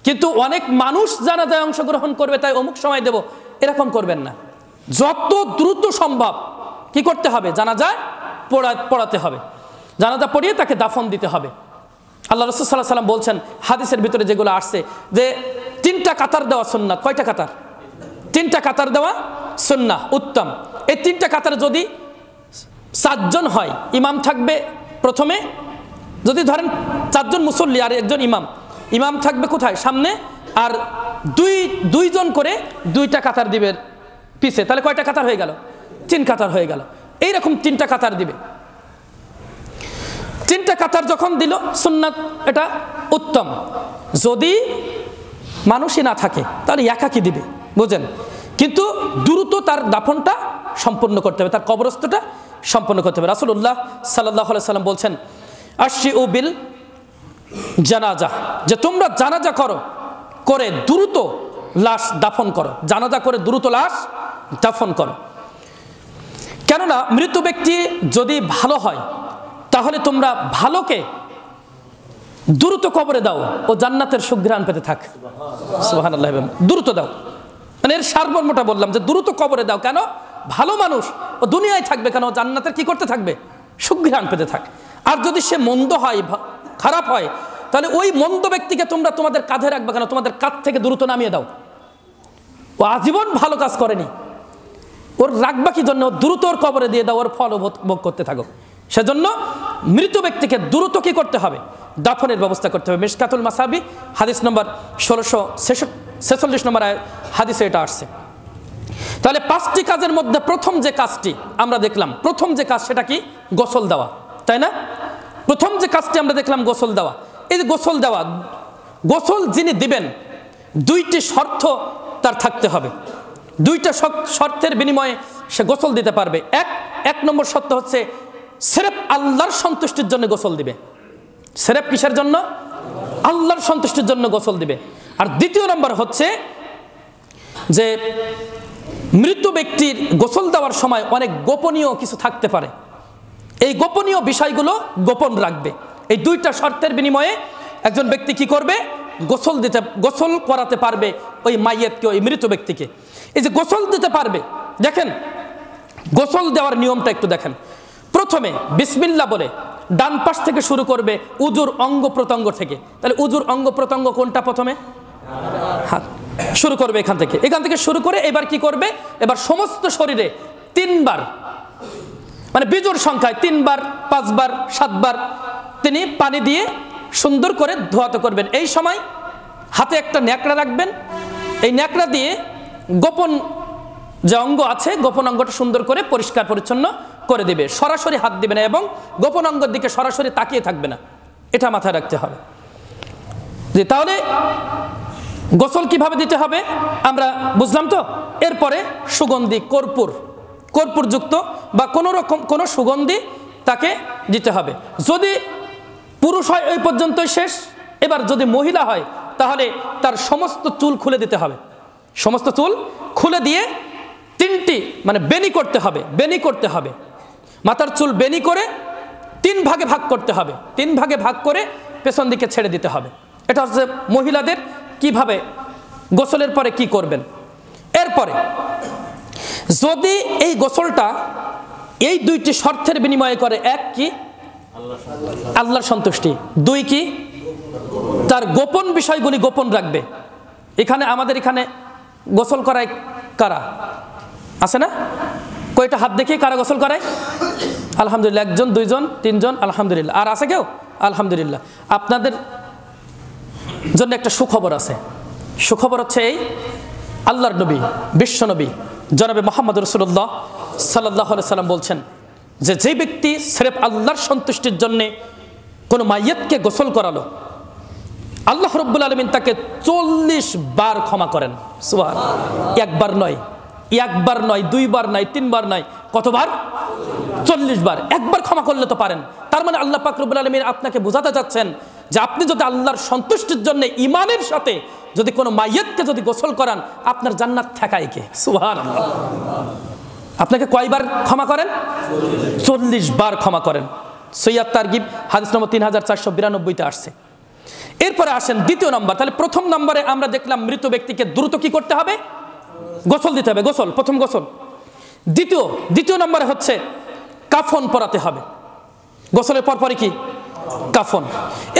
কিন্তু অনেক মানুষ জানাজায় অংশগ্রহণ করবে তাই অমুক সময় দেব, এরকম করবেন না। যত দ্রুত সম্ভব কি করতে হবে, জানাজায় পড়াতে হবে, জানাজা পড়িয়ে তাকে দাফন দিতে হবে। আল্লাহ রাসূল সাল্লাল্লাহু আলাইহি ওয়াসাল্লাম বলছেন হাদিসের ভিতরে যেগুলো আসছে যে 3টা কাতার দেওয়া সুন্নাত। কয়টা কাতার? 3টা কাতার দেওয়া সুন্নাহ, উত্তম। এই 3টা কাতার যদি 4 জন হয়, ইমাম থাকবে প্রথমে, যদি ধরেন 4 জন মুসল্লি আর একজন ইমাম, ইমাম থাকবে কোথায়, সামনে, আর দুইজন করে 2টা কাতার দিবে পিছে, তাহলে কয়টা কাতার হয়ে গেল? 3 কাতার হয়ে গেল। এইরকম 3টা কাতার দিবে। 3টা কাতার যখন দিল সুন্নাত, এটা উত্তম। যদি মানুষই না থাকে তাহলে একাকি দিবে, বুঝেন, কিন্তু দ্রুত তার দাফনটা সম্পন্ন করতে হবে, তার কবরস্থটা সম্পন্ন করতে হবে। রাসূলুল্লাহ সাল্লাল্লাহু আলাইহি সাল্লাম বলছেন আশিউ বিল জানাজা, যে তোমরা জানাজা করো, করে দ্রুত লাশ দাফন করো, জানাজা করে দ্রুত লাশ দাফন করো। কেননা মৃত ব্যক্তি যদি ভালো হয় তাহলে তোমরা ভালোকে দ্রুত কবরে দাও, ও জান্নাতের সুঘ্রাণ পেতে থাক। সুবহানাল্লাহ, দ্রুত দাও, মানে এর সারমর্মটা বললাম যে দ্রুত কবরে দাও। কেন? ভালো মানুষ ও দুনিয়ায় থাকবে, কেন? জান্নাতের কি করতে থাকবে? সুঘ্রাণ পেতে থাক। আর যদি সে মন্দ হয়, খারাপ হয়, তাহলে ওই মন্দ ব্যক্তিকে তোমরা তোমাদের কাঁধে রাখবে, কেন? তোমাদের কাঁধ থেকে দ্রুত নামিয়ে দাও। ও আজীবন ভালো কাজ করেনি, ওর রাখবা কি জন্য? দ্রুত ওর কবরে দিয়ে দাও, ওর ফল ভোগ করতে থাকো। সেজন্য মৃত ব্যক্তিকে দ্রুত কি করতে হবে? দাফনের ব্যবস্থা করতে হবে। মিশকাতুল মাসাবি হাদিস নম্বর 1646 নম্বর হাদিসে এটা আসছে। তাহলে 5টি কাজের মধ্যে প্রথম যে কাজটি আমরা দেখলাম, প্রথম যে কাজ সেটা কি? গোসল দেওয়া, তাই না? প্রথম যে কাজটি আমরা দেখলাম গোসল দেওয়া। এই যে গোসল দেওয়া, গোসল যিনি দিবেন 2টি শর্ত তার থাকতে হবে। 2টা শর্তের বিনিময়ে সে গোসল দিতে পারবে। এক নম্বর শর্ত হচ্ছে সিরেফ আল্লাহর সন্তুষ্টির জন্য গোসল দিবে। সিরেফ কিসের জন্য? আল্লাহর সন্তুষ্টির জন্য গোসল দিবে। আর দ্বিতীয় নম্বর হচ্ছে যে মৃত ব্যক্তির গোসল দেওয়ার সময় অনেক গোপনীয় কিছু থাকতে পারে, এই গোপনীয় বিষয়গুলো গোপন রাখবে। এই 2টা শর্তের বিনিময়ে একজন ব্যক্তি কি করবে? গোসল করাতে পারবে ওই মাইয়াতকে, ওই মৃত ব্যক্তিকে। এই যে গোসল দিতে পারবে, দেখেন গোসল দেওয়ার নিয়মটা একটু দেখেন। প্রথমে বিসমিল্লাহ বলে ডান পাশ থেকে শুরু করবে, উজুর অঙ্গ প্রত্যঙ্গ থেকে। তাহলে উজুর অঙ্গ প্রত্যঙ্গ কোনটা? প্রথমে হাত শুরু করবে, এখান থেকে শুরু করে এবার কি করবে? এবার সমস্ত শরীরে 3 বার, মানে বিজোড় সংখ্যায় 3 বার, 5 বার, 7 বার তিনি পানি দিয়ে সুন্দর করে ধোয়াতে করবেন। এই সময় হাতে একটা ন্যাকড়া রাখবেন, এই ন্যাকড়া দিয়ে গোপন যে অঙ্গ আছে, গোপন অঙ্গটা সুন্দর করে পরিষ্কার পরিচ্ছন্ন করে দিবে। সরাসরি হাত দিবে না এবং গোপন অঙ্গের দিকে সরাসরি তাকিয়ে থাকবে না, এটা মাথায় রাখতে হবে। যে তাহলে গোসল কিভাবে দিতে হবে আমরা বুঝলাম তো। এরপরে সুগন্ধি, কর্পূরযুক্ত বা কোনো রকম কোনো সুগন্ধি তাকে দিতে হবে। যদি পুরুষ হয় ওই পর্যন্তই শেষ। এবার যদি মহিলা হয় তাহলে তার সমস্ত চুল খুলে দিতে হবে, সমস্ত চুল খুলে দিয়ে 3টি মানে বেনি করতে হবে, মাথার চুল বেনি করে 3 ভাগে ভাগ করতে হবে, 3 ভাগে ভাগ করে পেছন দিকে ছেড়ে দিতে হবে। এটা হচ্ছে মহিলাদের কিভাবে গোসলের পরে কি করবেন। এরপরে যদি এই গোসলটা এই 2টি শর্তের বিনিময়ে করে, 1 কি? আল্লাহর সন্তুষ্টি, 2 কি? তার গোপন বিষয়গুলি গোপন রাখবে। আমাদের এখানে গোসল করায় কারা আছে না? কয়টা হাত দেখি কারা গোসল করায়? আলহামদুলিল্লাহ, 1 জন, 2 জন, 3 জন, আলহামদুলিল্লাহ। আর আছে কেউ? আলহামদুলিল্লাহ। আপনাদের জন্য একটা সুখবর আছে। সুখবর হচ্ছে এই, আল্লাহর নবী, বিশ্ব নবী জনাবে মুহাম্মদ রাসূলুল্লাহ সাল্লাল্লাহু আলাইহি সাল্লাম বলছেন যে ব্যক্তি সিরেফ আল্লাহর সন্তুষ্টির জন্য কোনো মাইয়াতকে গোসল করালো, আল্লাহ রাব্বুল আলামিন তাকে 40 বার ক্ষমা করেন। সুবহানাল্লাহ। একবার নয়, 2 বার নয়, 3 বার নয়, কতবার? 40 বার। একবার ক্ষমা করলে তো পারেন। তার মানে আল্লাহ পাক রব্বুল আলামিন আপনাকে বোঝাতে চাচ্ছেন যে আপনি যদি আল্লাহর সন্তুষ্টির জন্য ঈমানের সাথে যদি কোনো মাইয়াতকে যদি গোসল করান, আপনার জান্নাত ঠেকায় কে? সুবহানাল্লাহ। আপনাকে কয়বার ক্ষমা করেন? 40 বার ক্ষমা করেন। সৈয়াদ তারগিব হাদিস নম্বর 3492-তে আসছে। এরপরে আসেন দ্বিতীয় নম্বর। তাহলে প্রথম নম্বরে আমরা দেখলাম মৃত ব্যক্তিকে দ্রুত কি করতে হবে? গোসল দিতে হবে, গোসল, প্রথম গোসল। দ্বিতীয় নম্বরে হচ্ছে কাফন পরাতে হবে। গোসলের পরপরই কি? কাফন।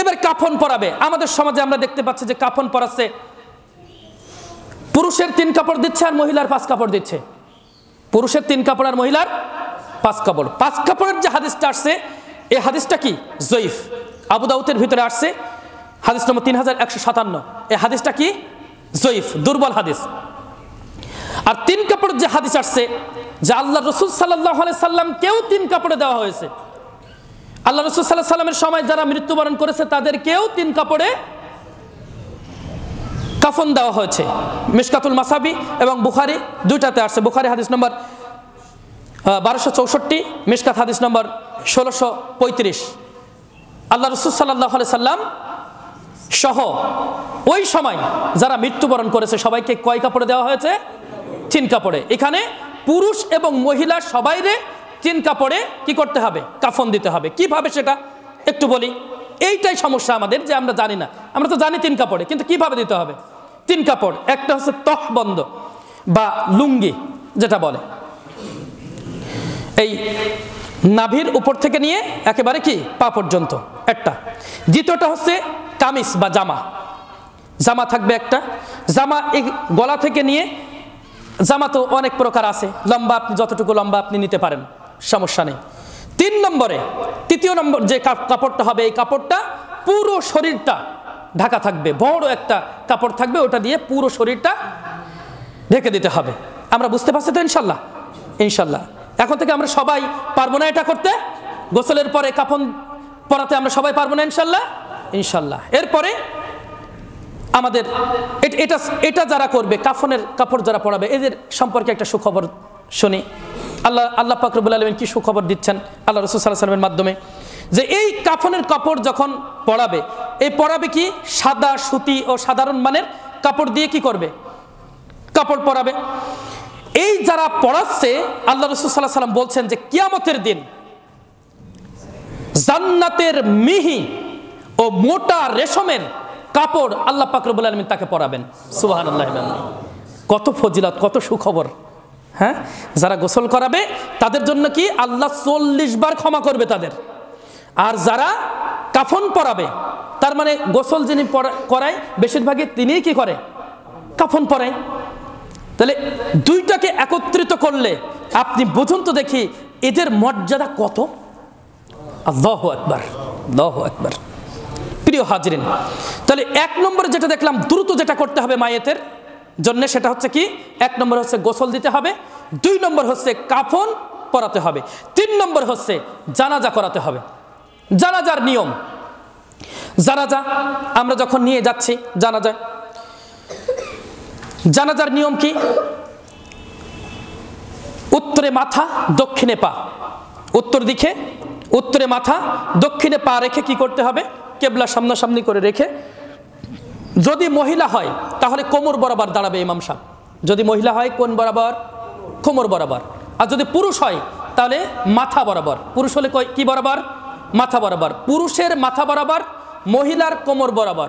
এবার কাফন পরাবে। আমাদের সমাজে আমরা দেখতে পাচ্ছি যে কাফন পরাচ্ছে, পুরুষের 3 কাপড় দিচ্ছে আর মহিলার 5 কাপড় দিচ্ছে। পুরুষের 3 কাপড় আর মহিলার 5 কাপড়। 5 কাপড়ের যে হাদিসটা আসছে, এই হাদিসটা কি? জয়ীফ। আবু দাউদের ভিতরে আসছে হাদিস নম্বর 3157। এই হাদিসটা কি? জয়ীফ, দুর্বল হাদিস। আর 3 কাপড়ের যে হাদিস আসছে, যে আল্লাহ রসুল সাল্লাল্লাহু আলাইহি সাল্লামকেও 3 কাপড়ে দেওয়া হয়েছে। আল্লাহ রসুল সাল্লাল্লাহু আলাইহি সাল্লামের সময় যারা মৃত্যুবরণ করেছে তাদেরকেও 3 কাপড়ে কাফন দেওয়া হয়েছে। মিশকাতুল মাসাবি এবং বুখারী দুইটাতে আসছে। বুখারী হাদিস নম্বর 1264, মিশকাত হাদিস নম্বর 1635। আল্লাহ রসুল সাল্লাল্লাহু আলাইহি সাল্লাম সহ ওই সময় যারা মৃত্যুবরণ করেছে সবাইকে কয় কাপড়ে দেওয়া হয়েছে? 3 কাপড়ে। এখানে পুরুষ এবং মহিলা সবাইরে 3 কাপড়ে কি করতে হবে? কাফন দিতে হবে। কিভাবে সেটা একটু বলি। এইটাই সমস্যা আমাদের, যে আমরা জানি না। আমরা তো জানি 3 কাপড়ে, কিন্তু কিভাবে দিতে হবে? 3 কাপড়। একটা হচ্ছে তহবন্দ বা লুঙ্গি যেটা বলে, এই নাভির উপর থেকে নিয়ে একেবারে কি পা পর্যন্ত একটা। দ্বিতীয়টা হচ্ছে কামিজ বা জামা। জামা থাকবে একটা। জামা এই গলা থেকে নিয়ে, জামা তো অনেক প্রকার আছে, লম্বা আপনি যতটুকু লম্বা আপনি নিতে পারেন, সমস্যা নেই। 3 নম্বরে, তৃতীয় নম্বর যে কাপড়টা হবে, এই কাপড়টা পুরো শরীরটা ঢাকা থাকবে। বড় একটা কাপড় থাকবে, ওটা দিয়ে পুরো শরীরটা ঢেকে দিতে হবে। আমরা বুঝতে পারছি তো ইনশাল্লাহ? ইনশাল্লাহ। এখন থেকে আমরা সবাই পারবো না এটা করতে? গোসলের পরে কাফন পরাতে আমরা সবাই পারবো না ইনশাল্লাহ? ইনশাল্লাহ। এরপরে আমাদের এটা যারা করবে, কাফনের কাপড় যারা পরাবে, এদের সম্পর্কে একটা সুখবর শুনি। আল্লাহ পাক রব্বুল আলামিন কি সুখবর দিচ্ছেন আল্লাহ রাসূল সাল্লাল্লাহু আলাইহি ওয়াসাল্লামের মাধ্যমে, যে এই কাফনের কাপড় যখন পরাবে, এই পরাবে কি সাদা সুতি ও সাধারণ মানের কাপড় দিয়ে কি করবে? কাপড় পরাবে। এই যারা পরাচ্ছে, আল্লাহ রাসূল সাল্লাল্লাহু আলাইহি ওয়াসাল্লাম বলছেন যে কিয়ামতের দিন জান্নাতের মিহি ও মোটা রেশমের কাপড় আল্লাহ পাক রব্বুল আলামিন তাকে পরাবেন। সুবহানাল্লাহ। কত ফজিলত, কত সুখবর। হ্যাঁ, যারা গোসল করাবে তাদের জন্য কি আল্লাহ 40 বার ক্ষমা করবে তাদের। আর যারা কাফন পরাবে, তার মানে গোসল যিনি করায় বেশিরভাগই তিনিই কি করে? কাফন পরায়। তাহলে দুইটাকে একত্রিত করলে আপনি বুঝুন তো দেখি এদের মর্যাদা কত। আল্লাহু আকবার, আল্লাহু আকবার। প্রিয় হাজরিন, তাহলে 1 নম্বরে যেটা দেখলাম, দ্রুত যেটা করতে হবে মায়েতের জন্য, সেটা হচ্ছে কি? 1 নম্বর হচ্ছে গোসল দিতে হবে। 2 নম্বর হচ্ছে কাফন পরাতে হবে। 3 নম্বর হচ্ছে জানাজা করাতে হবে। জানাজার নিয়ম, জানাজা আমরা যখন নিয়ে যাচ্ছি, জানাজার নিয়ম কি? উত্তরে মাথা, দক্ষিণে পা। উত্তর দিকে উত্তরে মাথা, দক্ষিণে পা রেখে কি করতে হবে? কেবলা সামনাসামনি করে রেখে, যদি মহিলা হয় তাহলে কোমর বরাবর দাঁড়াবে ইমাম সাহেব। যদি মহিলা হয় কোন বরাবর? কোমর বরাবর। আর যদি পুরুষ হয় তাহলে মাথা বরাবর। পুরুষ হলে কি বরাবর? মাথা বরাবর। পুরুষের মাথা বরাবর, মহিলার কোমর বরাবর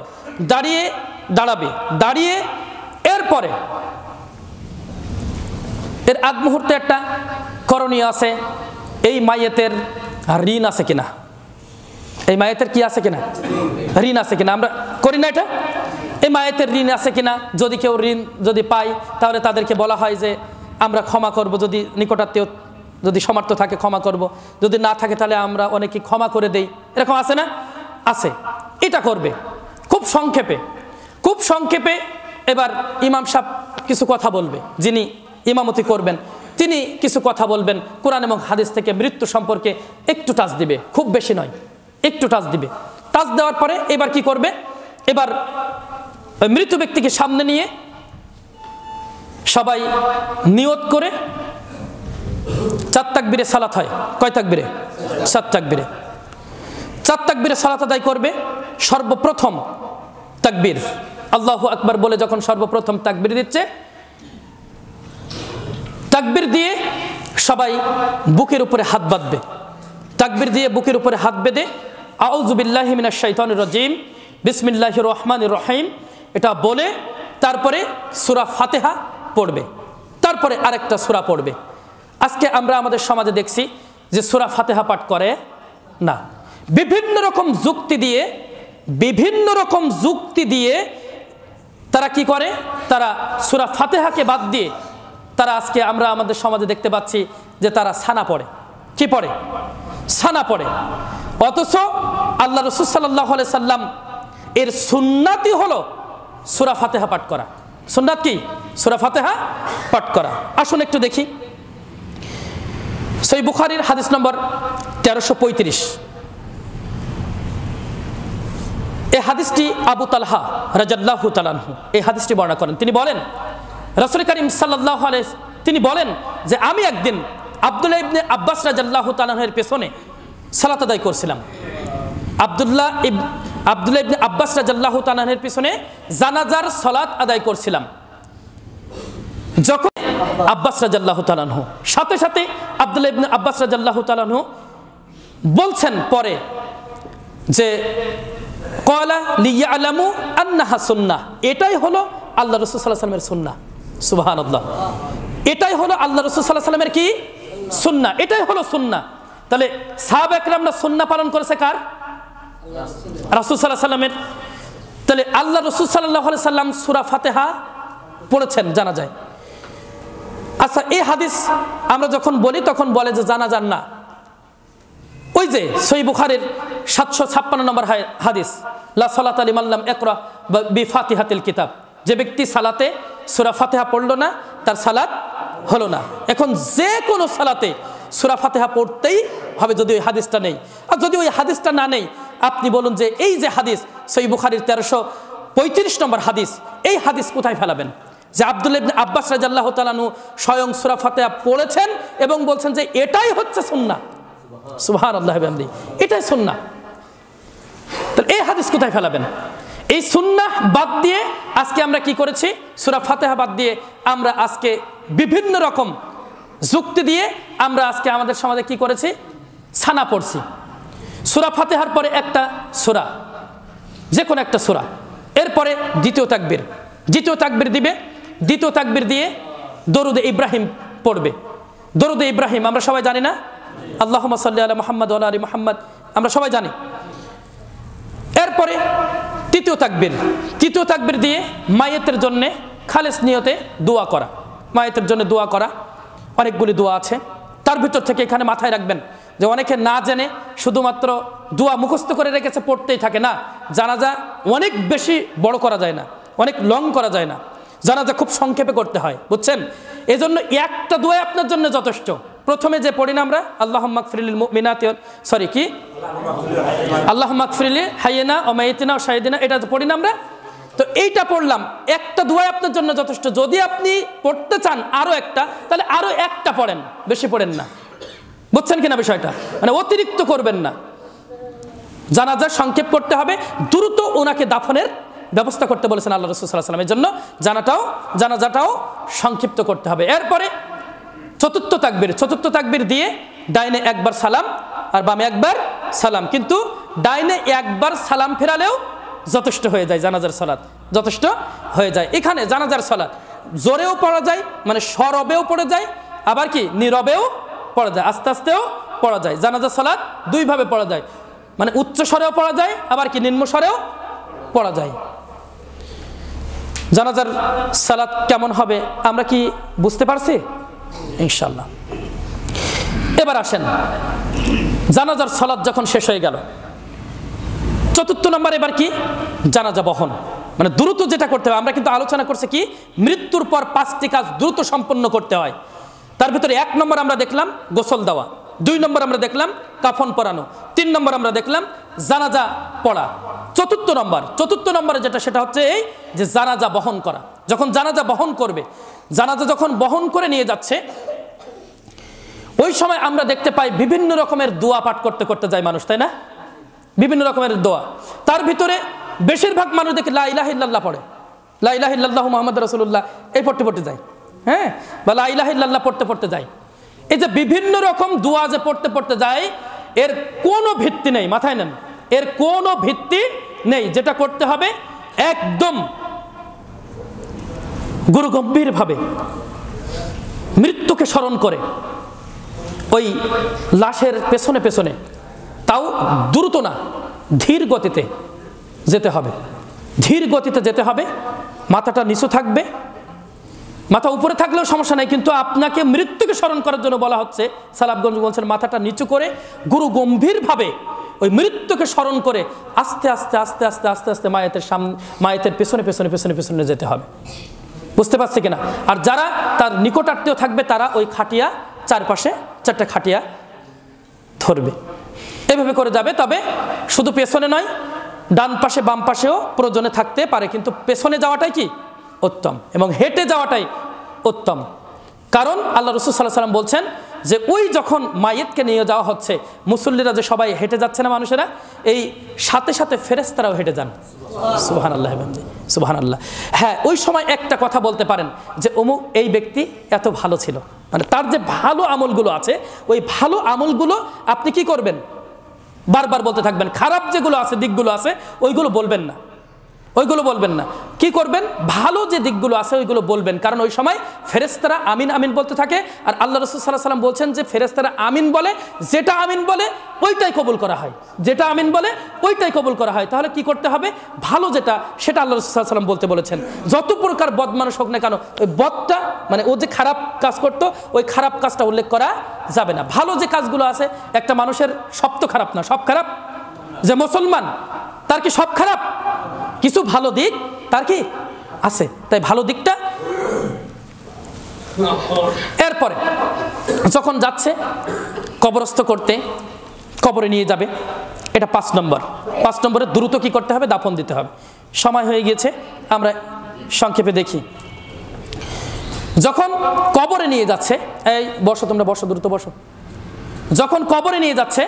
দাঁড়াবে। দাঁড়িয়ে এরপরে এর আগ মুহূর্তে একটা করণীয় আছে। এই মাইয়েতের ঋণ আছে কিনা? এই মায়েতের কি আছে কিনা? ঋণ আছে কিনা? আমরা করি না এটা? এই মায়েতের ঋণ আছে কিনা? যদি কেউ ঋণ যদি পাই তাহলে তাদেরকে বলা হয় যে আমরা ক্ষমা করব, যদি নিকটাত্মীয় যদি সমর্থ থাকে ক্ষমা করব, যদি না থাকে তাহলে আমরা অনেকে ক্ষমা করে দেই। এরকম আছে না? আছে। এটা করবে খুব সংক্ষেপে। এবার ইমাম সাহেব কিছু কথা বলবে, যিনি ইমামতি করবেন তিনি কিছু কথা বলবেন কোরআন এবং হাদিস থেকে মৃত্যু সম্পর্কে একটু টাচ দিবে, খুব বেশি নয়, একটু টাচ দিবে। টাচ দেওয়ার পরে এবার কি করবে? এবার মৃত ব্যক্তিকে সামনে নিয়ে সবাই নিয়ত করে 4 তাকবীরে সালাত হয়। কয় তাকবীরে? 7 তাকবীরে। 4 তাকবীরে সালাত আদায় করবে। সর্বপ্রথম তাকবীর আল্লাহু আকবার বলে যখন সর্বপ্রথম তাকবীর দিচ্ছে, তাকবীর দিয়ে সবাই বুকের উপরে হাত বাঁধবে। তাকবীর দিয়ে বুকের উপরে হাত বেঁধে আউযু বিল্লাহি মিনাশ শাইতানির রাজিম বিসমিল্লাহির রহমানির রহিম এটা বলে তারপরে সূরা ফাতিহা পড়বে, তারপরে আরেকটা সূরা পড়বে। আজকে আমরা আমাদের সমাজে দেখছি যে সূরা ফাতিহা পাঠ করে না, বিভিন্ন রকম যুক্তি দিয়ে তারা কি করে, তারা সূরা ফাতিহাকে বাদ দিয়ে তারা আজকে আমরা আমাদের সমাজে দেখতে পাচ্ছি যে তারা সানা পড়ে। কি পড়ে? সানা পড়ে। অথচ আল্লাহ রাসূল সাল্লাল্লাহু আলাইহি সাল্লাম এর সুন্নাতই হলো সূরা ফাতিহা পাঠ করা। সুন্নাত কি? সূরা ফাতিহা পাঠ করা। আসুন একটু দেখি সহিহ বুখারীর হাদিস নম্বর 1335। এই হাদিসটি আবু তালহা রাদিয়াল্লাহু তাআলা আনহু এই হাদিসটি বর্ণনা করেন। তিনি বলেন রাসূল করিম সাল্লাল্লাহু আলাইহি তিনি বলেন যে আমি একদিন আব্দুল্লাহ ইবনে আব্বাস রাদিয়াল্লাহু তাআলা আনহুর পেছনে সালাত আদায় করছিলাম। আব্দুল্লাহ ইবনে আব্বাস রাদিয়াল্লাহু তাআলা আনহুর পেছনে জানাজার সালাত আদায় করছিলাম। যখন আব্বাস রাদিয়াল্লাহু তাআলা আনহু সাথে সাথে আব্দুল্লাহ ইবনে আব্বাস রাদিয়াল্লাহু তাআলা আনহু বলছেন পরে যে ক্বালা লিয়ালামু আন্নাহা সুন্নাহ, এটাই হলো আল্লাহ রাসূল সাল্লাল্লাহু আলাইহি ওয়াসাল্লামের সুন্নাহ। সুবহানাল্লাহ, এটাই হলো আল্লাহ রাসূল সাল্লাল্লাহু আলাইহি ওয়াসাল্লামের কি সুন্নাহ, এটাই হলো সুন্নাহ। তাহলে সাহাবা একরামরা সুন্নাহ পালন করেছে কার? রাসূল সাল্লাল্লাহু আলাইহি ওয়াসাল্লামের। তাহলে আল্লাহ রাসূল সাল্লাল্লাহু আলাইহি ওয়াসাল্লাম সূরা ফাতিহা পড়েছেন জানা যায়। আচ্ছা, এই হাদিস আমরা যখন বলি তখন বলে যে জানাজার না। ওই যে সহিহ বুখারীর 756 নম্বর হাদিস লা সালাতা লিমান লাম ইকরা বিফাতিহাতিল কিতাব, যে ব্যক্তি সালাতে সূরা ফাতিহা পড়লো না তার সালাত হলো না। এখন যে কোনো সালাতে সূরা ফাতিহা পড়তেই হবে যদি ওই হাদিসটা নেই। আর যদি ওই হাদিসটা না নেই, আপনি বলুন যে এই যে হাদিস সহিহ বুখারীর 1335 নম্বর হাদিস, এই হাদিস কোথায় ফেলাবেন? যে আব্দুল্লাহ ইবনে আব্বাস রাদিয়াল্লাহু তাআলা আনহু স্বয়ং সূরা ফাতিহা পড়েছেন এবং বলছেন যে এটাই হচ্ছে সুন্নাহ। সুবহানাল্লাহি ওয়া বিহামদিহি, এটাই সুন্নাহ। তাহলে এই হাদিস কোথায় ফেলাবেন? এই সুন্নাহ বাদ দিয়ে আজকে আমরা কি করেছি? সূরা ফাতিহা বাদ দিয়ে আমরা আজকে বিভিন্ন রকম যুক্তি দিয়ে আমরা আজকে আমাদের সমাজে কি করেছি? সানা পড়ছি। সূরা ফাতিহার পরে একটা সূরা, যে কোনো একটা সূরা, এরপরে দ্বিতীয় তাকবীর দিবে। দ্বিতীয় তাকবীর দিয়ে দরুদে ইব্রাহিম পড়বে। দরুদে ইব্রাহিম আমরা সবাই জানি না? আল্লাহুম্মা সাল্লি আলা মুহাম্মাদ ওয়া আলা আলি মুহাম্মাদ, আমরা সবাই জানি। এরপরে তৃতীয় তাকবীর দিয়ে মাইয়েতের জন্য খালেস নিয়তে দোয়া করা। মাইয়েতের জন্য দোয়া করা, অনেকগুলি দোয়া আছে। তার ভিতর থেকে এখানে মাথায় রাখবেন যে অনেকে না জেনে শুধুমাত্র দোয়া মুখস্থ করে রেখেছে, পড়তেই থাকে না। জানাজা অনেক বেশি বড় করা যায় না, অনেক লং করা যায় না, জানাজা খুব সংক্ষেপে করতে হয়, বুঝছেন? এজন্য একটা দোয়া আপনার জন্য যথেষ্ট। প্রথমে যে পড়ি না আমরা আল্লাহুম্মা গফিরিল মুমিনাতি আল্লাহুম্মা গফিরিল হাইয়িনা ওয়া মাইয়িতিনা ওয়া শাহিদিনা, এটা পড়ি না আমরা। তো এইটা পড়লাম, একটা দোয়া আপনার জন্য যথেষ্ট। যদি আপনি পড়তে চান আরো একটা, তাহলে আরো একটা পড়েন, বেশি পড়েন না। বুঝছেন কিনা বিষয়টা? মানে অতিরিক্ত করবেন না। জানাজা সংক্ষেপ করতে হবে, দ্রুত ওনাকে দাফনের ব্যবস্থা করতে বলেছেন আল্লাহ রাসূল সাল্লাল্লাহু আলাইহি ওয়াসাল্লাম। এর জন্য জানাজাটাও সংক্ষিপ্ত করতে হবে। এরপরে চতুর্থ তাকবীর দিয়ে ডাইনে একবার সালাম আর বামে একবার সালাম। কিন্তু ডাইনে একবার সালাম ফেরালেও যথেষ্ট হয়ে যায়, জানাজার সালাত যথেষ্ট হয়ে যায়। এখানে জানাজার সালাত জোরেও পড়া যায়, মানে সরবেও পড়ে যায়, আবার কি নীরবেও পড়া যায়, আস্তে আস্তেও পড়া যায়। জানাজার সালাত দুইভাবে পড়া যায়, মানে উচ্চ স্বরেও পড়া যায়, আবার কি নিম্ন স্বরেও পড়া যায়। জানাজার সালাত কেমন হবে আমরা কি বুঝতে পারছি? ইনশাআল্লাহ। এবার আসেন, জানাজার সালাত যখন শেষ হয়ে গেল, চতুর্থ নম্বর এবার কি? জানাজা বহন, মানে দ্রুত যেটা করতে হয়। আমরা কিন্তু আলোচনা করছি কি মৃত্যুর পর 5টি কাজ দ্রুত সম্পন্ন করতে হয়। তার ভিতরে 1 নম্বর আমরা দেখলাম গোসল দেওয়া, 2 নম্বর আমরা দেখলাম কাফন পরানো, 3 নম্বর আমরা দেখলাম জানাজা পড়া। চতুর্থ নম্বরে যেটা, সেটা হচ্ছে এই যে জানাজা বহন করা। যখন জানাজা বহন করবে, জানাজা যখন বহন করে নিয়ে যাচ্ছে, ওই সময় আমরা দেখতে পাই বিভিন্ন রকমের দোয়া পাঠ করতে করতে যায় মানুষ, তাই না? বিভিন্ন রকমের দোয়া। তার ভিতরে বেশিরভাগ মানুষ দেখে লা ইলাহা ইল্লাল্লাহ পড়ে, লা ইলাহা ইল্লাল্লাহু মুহাম্মাদুর রাসূলুল্লাহ এই পড়তে যায়, হ্যাঁ, বা লা ইলাহা ইল্লাল্লাহ পড়তে যায়। এই যে বিভিন্ন রকম দোয়া যে পড়তে যায়, এর কোনো ভিত্তি নেই, মাথায় নেন, এর কোনো ভিত্তি নেই। যেটা করতে হবে একদম গুরুগম্ভীরভাবে মৃত্যুকে স্মরণ করে ওই লাশের পেছনে পেছনে, তাও দ্রুত না, ধীর গতিতে যেতে হবে, ধীর গতিতে যেতে হবে। মাথাটা নিচু থাকবে, মাথা উপরে থাকলেও সমস্যা নাই, কিন্তু আপনাকে মৃত্যুকে স্মরণ করার জন্য বলা হচ্ছে। সালাফগঞ্জ বলছেন মাথাটা নিচু করে গুরু গম্ভীরভাবে ওই মৃত্যুকে স্মরণ করে আস্তে আস্তে আস্তে আস্তে আস্তে আস্তে মায়েতের সামনে, মায়েতের পেছনে পেছনে পেছনে পেছনে যেতে হবে। বুঝতে পারছি কিনা? আর যারা তার নিকটাত্মীয় থাকবে তারা ওই খাটিয়া চারপাশে 4টা খাটিয়া ধরবে, এভাবে করে যাবে। তবে শুধু পেছনে নয়, ডান পাশে বাম পাশেও প্রয়োজনে থাকতে পারে, কিন্তু পেছনে যাওয়াটাই কি উত্তম, এবং হেঁটে যাওয়াটাই উত্তম। কারণ আল্লাহ রাসূল সাল্লাল্লাহু আলাইহি ওয়াসাল্লাম বলছেন যে ওই যখন মাইয়িতকে নিয়ে যাওয়া হচ্ছে, মুসল্লিরা যে সবাই হেঁটে যাচ্ছে না মানুষেরা, এই সাথে সাথে ফেরেশতারাও হেঁটে যান। সুবহানাল্লাহ, সুবহানাল্লাহ। হ্যাঁ, ওই সময় একটা কথা বলতে পারেন যে অমুক এই ব্যক্তি এত ভালো ছিল, মানে তার যে ভালো আমলগুলো আছে ওই ভালো আমলগুলো আপনি কি করবেন, বারবার বলতে থাকবেন। খারাপ যেগুলো আছে, দিকগুলো আছে, ওইগুলো বলবেন না, ওইগুলো বলবেন না। কি করবেন, ভালো যে দিকগুলো আছে ওইগুলো বলবেন। কারণ ওই সময় ফেরেশতারা আমিন আমিন বলতে থাকে, আর আল্লাহ রাসূল সাল্লাল্লাহু আলাইহি ওয়াসাল্লাম বলছেন যে ফেরেশতারা আমিন বলে, যেটা আমিন বলে ওইটাই কবুল করা হয়, যেটা আমিন বলে ওইটাই কবুল করা হয়। তাহলে কি করতে হবে, ভালো যেটা সেটা আল্লাহ রাসূল সাল্লাল্লাহু আলাইহি ওয়াসাল্লাম বলতে বলেছেন। যত প্রকার বদমানুষ হোক না কেন, ওই বদটা মানে ও যে খারাপ কাজ করতো ওই খারাপ কাজটা উল্লেখ করা যাবে না। ভালো যে কাজগুলো আছে, একটা মানুষের সব তো খারাপ না, সব খারাপ। যে মুসলমান তার কি সব খারাপ? কিছু ভালো দিক তার কি আছে, তাই ভালো দিকটা। এরপরে যখন যাচ্ছে কবরস্থ করতে, কবরে নিয়ে যাবে, এটা 5 নম্বর। 5 নম্বরে দ্রুত কি করতে হবে, দাফন দিতে হবে। সময় হয়ে গিয়েছে, আমরা সংক্ষেপে দেখি। যখন কবরে নিয়ে যাচ্ছে, এই বসো, তোমরা বসো, দ্রুত বসো। যখন কবরে নিয়ে যাচ্ছে,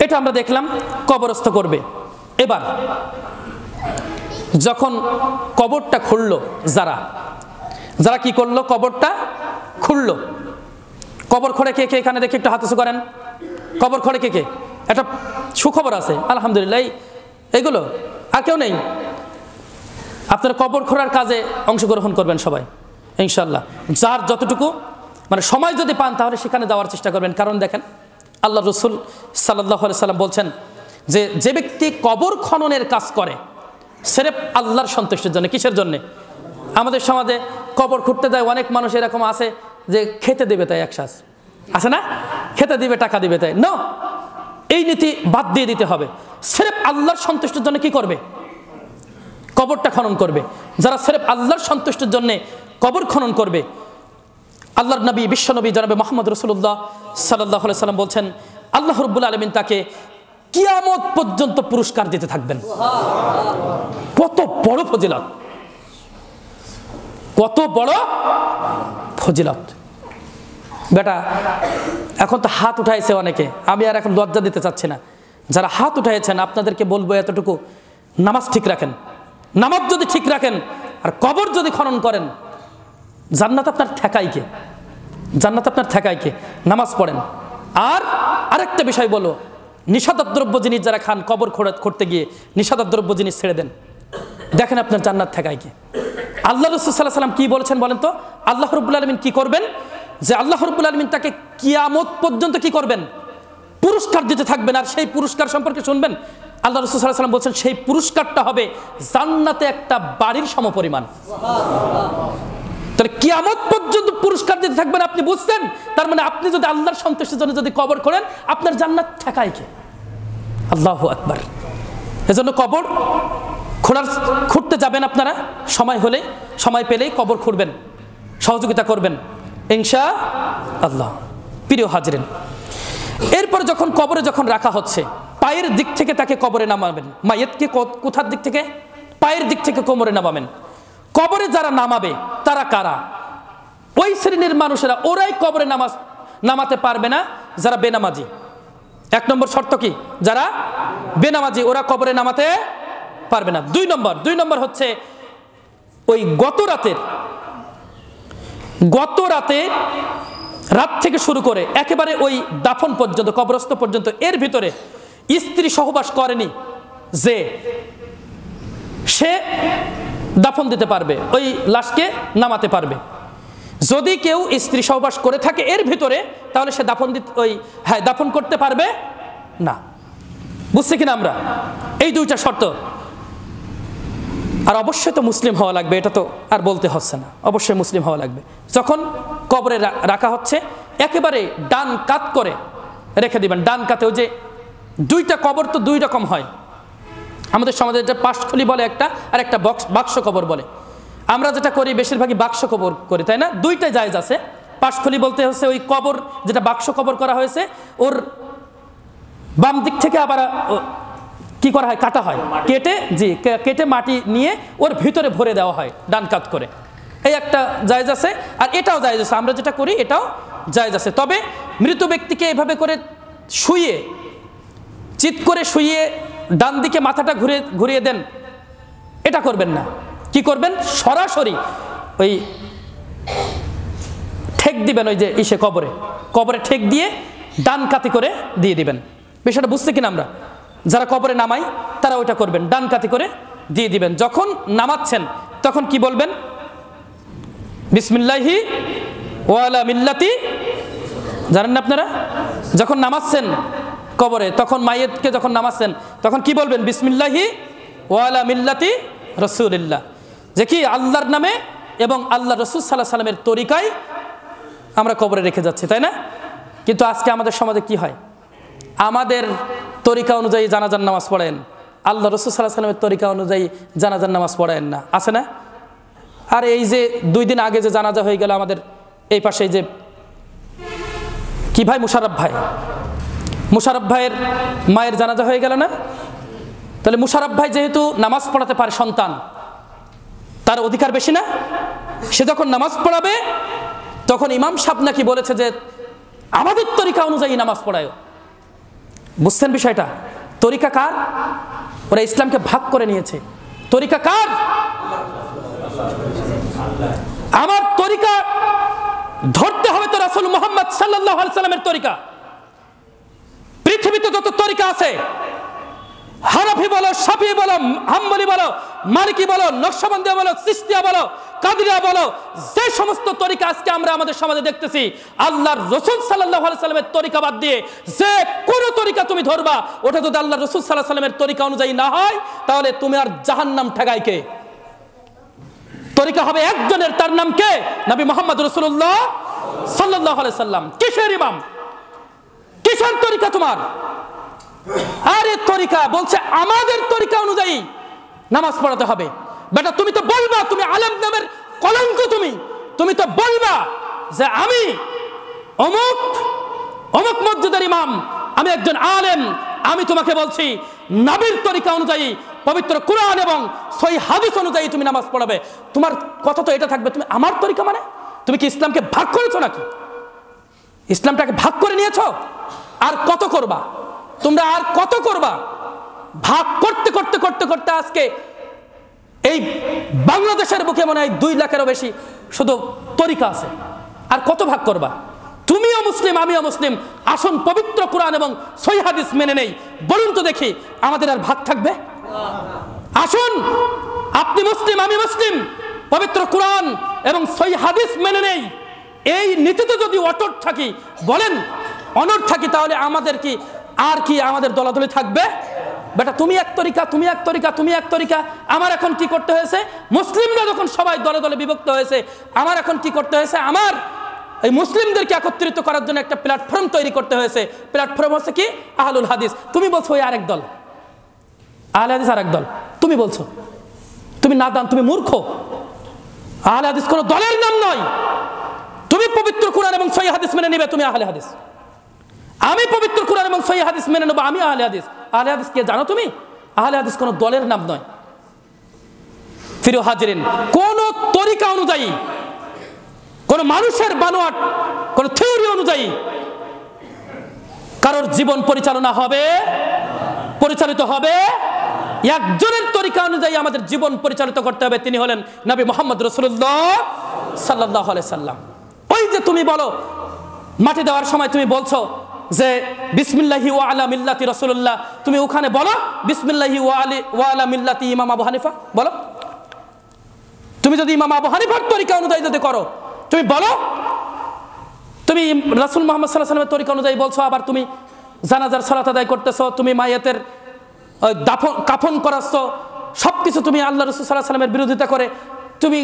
এটা আমরা দেখলাম কবরস্থ করবে। এবার যখন কবরটা খুললো, যারা যারা কি করলো, কবরটা খুললো। কবর খোঁড়ে কে কে এখানে দেখে একটু হাত উঁচু করেন। কবর খোঁড়ে কে কে? একটা সুখবর আছে, আলহামদুলিল্লাহ। এইগুলো আর কেউ নেই? আপনারা কবর খোঁড়ার কাজে অংশগ্রহণ করবেন সবাই ইনশাআল্লাহ। যার যতটুকু মানে সময় যদি পান তাহলে সেখানে যাওয়ার চেষ্টা করবেন। কারণ দেখেন আল্লাহ রাসূল সাল্লাল্লাহু আলাইহি সাল্লাম বলছেন যে যে ব্যক্তি কবর খননের কাজ করে সির্ফ আল্লাহর সন্তুষ্টির জন্য। কিসের জন্য? আমাদের সমাজে কবর খুঁড়তে যায় অনেক মানুষ এরকম আছে যে খেতে দেবে তাই একশ্বাস আছে না, খেতে দিবে, টাকা দিবে তাই। না, এই নীতি বাদ দিয়ে দিতে হবে। সির্ফ আল্লাহর সন্তুষ্টির জন্য কি করবে, কবরটা খনন করবে। যারা সির্ফ আল্লাহর সন্তুষ্টির জন্য কবর খনন করবে, আল্লাহর নবী, বিশ্বনবী জনাবে মুহাম্মদ রাসূলুল্লাহ সাল্লাল্লাহু আলাইহি সাল্লাম বলছেন আল্লাহ রাব্বুল আলামিন তাকে কিয়ামত পর্যন্ত পুরস্কার দিতে থাকবেন। কত বড় ফজিলত, কত বড় ফজিলত। বেটা এখন তো হাত উঠাইছে অনেকে, আমি আর এখন লজ্জা দিতে চাচ্ছি না। যারা হাত উঠাইছেন আপনাদেরকে বলবো এতটুকু, নামাজ ঠিক রাখেন। নামাজ যদি ঠিক রাখেন আর কবর যদি খনন করেন, জান্নাত আপনার ঠেকাইকে, জান্নাত আপনার ঠেকাইকে। নামাজ পড়েন। আর আরেকটা বিষয় বলো, নিষিদ্ধদ্রব্য জিনিস যারা খান, কবর করতে গিয়ে নিষিদ্ধদ্রব্য জিনিস ছেড়ে দেন, দেখেন আপনার জান্নাত ঠেকাইকে। আল্লাহ রাসূল সাল্লাল্লাহু আলাইহি সাল্লাম কি বলেছেন বলেন তো? আল্লাহ রাব্বুল আলামিন কি করবেন, যে আল্লাহ রাব্বুল আলামিন তাকে কিয়ামত পর্যন্ত কি করবেন, পুরস্কার দিতে থাকবেন। আর সেই পুরস্কার সম্পর্কে শুনবেন, আল্লাহ রাসূল সাল্লাল্লাহু আলাইহি সাল্লাম বলছেন সেই পুরস্কারটা হবে জান্নাতে একটা বাড়ির সমপরিমাণ। তাহলে কিয়ামত পর্যন্ত পুরস্কার দিতে থাকবেন, আপনি বুঝছেন? তার মানে আপনি যদি আল্লাহর সন্তুষ্টির জন্য যদি কবর করেন, আপনার জান্নাত ঠেকায় কে? আল্লাহু আকবার। এজন্য কবর খুঁড়তে যাবেন আপনারা, সময় হলে, সময় পেলেই কবর খুঁড়বেন, সহযোগিতা করবেন ইনশাআল্লাহ। প্রিয় হাজিরিন, এরপর যখন কবরে যখন রাখা হচ্ছে, পায়ের দিক থেকে তাকে কবরে নামাবেন। মাইয়িতকে কোথার দিক থেকে? পায়ের দিক থেকে কবরে নামাবেন। কবরে যারা নামাবে তারা কারা? ওই শ্রেণীর মানুষেরা, ওরাই কবরে নামাতে পারবে না যারা বেনামাজি। 1 নম্বর শর্ত কি? যারা বেনামাজি ওরা কবরে নামাতে পারবে না। 2 নম্বর হচ্ছে ওই গত রাতে রাত থেকে শুরু করে একেবারে ওই দাফন পর্যন্ত, কবরস্থ পর্যন্ত, এর ভিতরে স্ত্রী সহবাস করেনি যে সে দাফন দিতে পারবে, ওই লাশকে নামাতে পারবে। যদি কেউ স্ত্রী সহবাস করে থাকে এর ভিতরে, তাহলে সে দাফন করতে পারবে না। বুঝছি কিনা আমরা? এই দুইটা শর্ত। আর অবশ্যই তো মুসলিম হওয়া লাগবে, এটা তো আর বলতে হচ্ছে না, অবশ্যই মুসলিম হওয়া লাগবে। যখন কবরে রাখা হচ্ছে একেবারে ডান কাত করে রেখে দিবেন। ডান কাতে, ওই যে দুইটা কবর তো দুই রকম হয় আমাদের সমাজে, যেটা পাশখুলি বলে একটা, আর একটা বাক্স কবর বলে। আমরা যেটা করি বেশিরভাগই বাক্স কবর করি, তাই না? দুইটাই জায়েজ আছে। পাশখুলি বলতে হচ্ছে ওই কবর যেটা বাক্স কবর করা হয়েছে, ওর বাম দিক থেকে আবার কি করা হয়, কাটা হয়, কেটে মাটি নিয়ে ওর ভিতরে ভরে দেওয়া হয় ডান কাত করে। এই একটা জায়েজ আছে, আর এটাও জায়েজ আছে। আমরা যেটা করি এটাও জায়েজ আছে। তবে মৃত ব্যক্তিকে এভাবে করে শুইয়ে, চিৎ করে শুইয়ে ডান দিকে মাথাটা ঘুরিয়ে দেন, এটা করবেন না। কি করবেন? সরাসরি ওই ঠেক দিবেন, ওই যে কবরে ঠেক দিয়ে ডান কাতি করে দিয়ে দিবেন। বিষয়টা বুঝতে কিনা আমরা? যারা কবরে নামাই তারা ওইটা করবেন, ডান কাতি করে দিয়ে দিবেন। যখন নামাচ্ছেন তখন কি বলবেন? বিসমিল্লাহি ওয়ালা মিল্লাতি, জানেন না আপনারা? যখন নামাচ্ছেন কবরে, তখন মাইয়েতকে যখন নামাচ্ছেন তখন কি বলবেন? বিসমিল্লাহি ওয়ালা মিল্লাতি রাসূলিল্লাহ, যে কি আল্লাহর নামে এবং আল্লাহ রাসূল সাল্লাল্লাহু আলাইহি সাল্লামের তরিকায় আমরা কবরে রেখে যাচ্ছি, তাই না? কিন্তু আজকে আমাদের সমাজে কি হয়? আমাদের তরিকা অনুযায়ী জানাজার নামাজ পড়েন, আল্লাহ রাসূল সাল্লাল্লাহু আলাইহি সাল্লামের তরিকা অনুযায়ী জানাজার নামাজ পড়েন না, আছে না? আর এই যে 2 দিন আগে যে জানাজা হয়ে গেল আমাদের এই পাশে, যে কি ভাই, মুশাররফ ভাইয়ের মায়ের জানাজা হয়ে গেল না? তাহলে মুশাররফ ভাই যেহেতু নামাজ পড়াতে পারে সন্তান, তার অধিকার বেশি না? সে যখন নামাজ পড়াবে তখন ইমাম সাহেব নাকি বলেছে যে আমাদের তরিকা অনুযায়ী নামাজ পড়ায়। বুঝছেন বিষয়টা? তরিকা কার? ওরা ইসলামকে ভাগ করে নিয়েছে। তরিকা কার? আমার তরিকা ধরতে হবে তো রাসূল মুহাম্মদ সাল্লাল্লাহু আলাইহি সাল্লামের তরিকা। পৃথিবীতে যত তরিকা আছে, হানাফি বলো, শাফিঈ বলো, হাম্বলি বলো, মালিকি বলো, নকশবন্দিয়া বলো, চিশতিয়া বলো, কাদরিয়া বলো, যে সমস্ত তরিকা আজকে আমরা আমাদের সমাজে দেখতেছি, আল্লাহর রাসূল সাল্লাল্লাহু আলাইহি সাল্লামের তরিকা বাদ দিয়ে যে কোন তরিকা তুমি ধরবা, ওটা যদি আল্লাহর রাসূল সাল্লাল্লাহু আলাইহি সাল্লামের তরিকা অনুযায়ী না হয়, তাহলে তুমি আর জাহান্নাম ঠেকায় কে? তরিকা হবে একজনের, তার নাম কে? নবী মুহাম্মদ রাসূলুল্লাহ সাল্লাল্লাহু আলাইহি সাল্লাম। কিসের ইমাম? কিসের তরিকা তোমার? আরে তরিকা বলছে আমাদের তরিকা অনুযায়ী নামাজ পড়াতে হবে। বেটা তুমি তো বলবা তুমি আলেম নামের কলঙ্ক, তুমি তো বলবা যে আমি অমুক মসজিদের ইমাম, আমি একজন আলেম। আমি তোমাকে বলছি নবীর তরিকা অনুযায়ী, পবিত্র কুরআন এবং সহিহ হাদিস অনুযায়ী তুমি নামাজ পড়াবে। তোমার কথা তো এটা থাকবে, তুমি আমার তরিকা মানে? তুমি কি ইসলামকে ভাগ করেছো নাকি? ইসলামটাকে ভাগ করে নিয়েছো? আর কত করবা তোমরা? আর কত করবা? ভাগ করতে করতে করতে করতে আজকে এই বাংলাদেশের বুকে মনে হয় 2 লাখেরও বেশি শুধু তরিকা আছে। আর কত ভাগ করবা? তুমিও মুসলিম, আমিও মুসলিম। আসুন পবিত্র কুরআন এবং সহিহ হাদিস মেনে নেই। বলুন তো দেখি আমাদের আর ভাগ থাকবে? আসুন, আপনি মুসলিম, আমি মুসলিম, পবিত্র কুরআন এবং সহিহ হাদিস মেনে নেই। এই নীতিতে যদি অটুট থাকি, বলেন অনড় থাকি, তাহলে আমাদের কি আর কি আমাদের দলাদলি থাকবে? বেটা তুমি এক তরিকা, তুমি এক তরিকা, তুমি এক তরিকা। আমার এখন কি করতে হয়েছে? মুসলিমরা যখন সবাই দলে দলে বিভক্ত হয়েছে, আমার এখন কি করতে হয়েছে? আমার এই মুসলিমদেরকে একত্রিত করার জন্য একটা প্ল্যাটফর্ম তৈরি করতে হয়েছে। প্ল্যাটফর্ম হচ্ছে কি? আহলুল হাদিস। তুমি বলছো ওই আরেক দল, আহলে হাদিস আরেক দল। তুমি বলছো, তুমি নাদান, তুমি মূর্খ। আহলে হাদিস কোনো দলের নাম নয়। তুমি পবিত্র কুরআন এবং সহিহ হাদিস মেনে নিবে, তুমি আহলে হাদিস। আমি পবিত্র কুরআন এবং সহিহ হাদিস মেনে নেব, আমি আহলে হাদিস। আহলে হাদিস কে জানো তুমি? আহলে হাদিস কোনো দলের নাম নয়। প্রিয় হাজিরিন, কোন তরিকা অনুযায়ী, কোন মানুষের বানোয়াট কোন থিওরি অনুযায়ী কারোর জীবন পরিচালিত হবে একজনের তরিকা অনুযায়ী আমাদের জীবন পরিচালিত করতে হবে। তিনি হলেন নবী মুহাম্মদ রাসূলুল্লাহ সাল্লাল্লাহু আলাইহি সাল্লাম। ওই যে তুমি বলো মাটি দেওয়ার সময় তুমি বলছো যে বিসমিল্লাহি ওয়া আলা মিল্লাতি রাসূলুল্লাহ, তুমি ওখানে বলো বিসমিল্লাহি ওয়া আলা মিল্লাতি ইমাম আবু হানিফা, বলো। তুমি যদি ইমাম আবু হানিফার তরিকা অনুযায়ী যদি করো, তুমি বলো তুমি রাসূল মুহাম্মদ সাল্লাল্লাহু আলাইহি ওয়াসাল্লামের তরিকা অনুযায়ী বলছো, আবার তুমি জানাজার সালাত আদায় করতেছো, তুমি মাইয়াতের কাফন করাচ্ছ, সবকিছু তুমি আল্লাহ রাসূল সাল্লাল্লাহু আলাইহি ওয়াসাল্লামের বিরোধিতা করে তুমি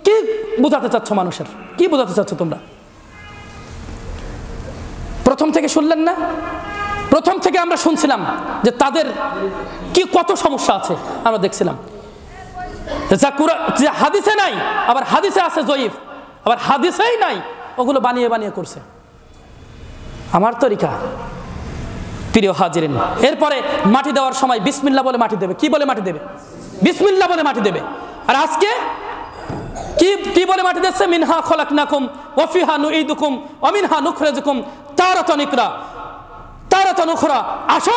কি বোঝাতে চাচ্ছ মানুষের? কি বোঝাতে চাচ্ছ তোমরা? প্রথম থেকে শুনলেন না? প্রথম থেকে আমরা শুনছিলাম যে তাদের কি কত সমস্যা আছে, আমরা দেখছিলাম যে হাদিসে নাই, আবার হাদিসে আছে জয়ীফ, আবার হাদিসেই নাই, ওগুলো বানিয়ে বানিয়ে করছে। আমার তরিকা, প্রিয় হাজিরিন। এরপরে মাটি দেওয়ার সময় বিসমিল্লাহ বলে মাটি দেবে। কি বলে মাটি দেবে? বিসমিল্লাহ বলে মাটি দেবে। আর আজকে কি বলে মাটি দিচ্ছে? মিনহা খলাকনাকুম ওয়া ফিহা নুঈদুকুম ওয়া মিনহা নুখরিজুকুম তারাতান উখরা। আসো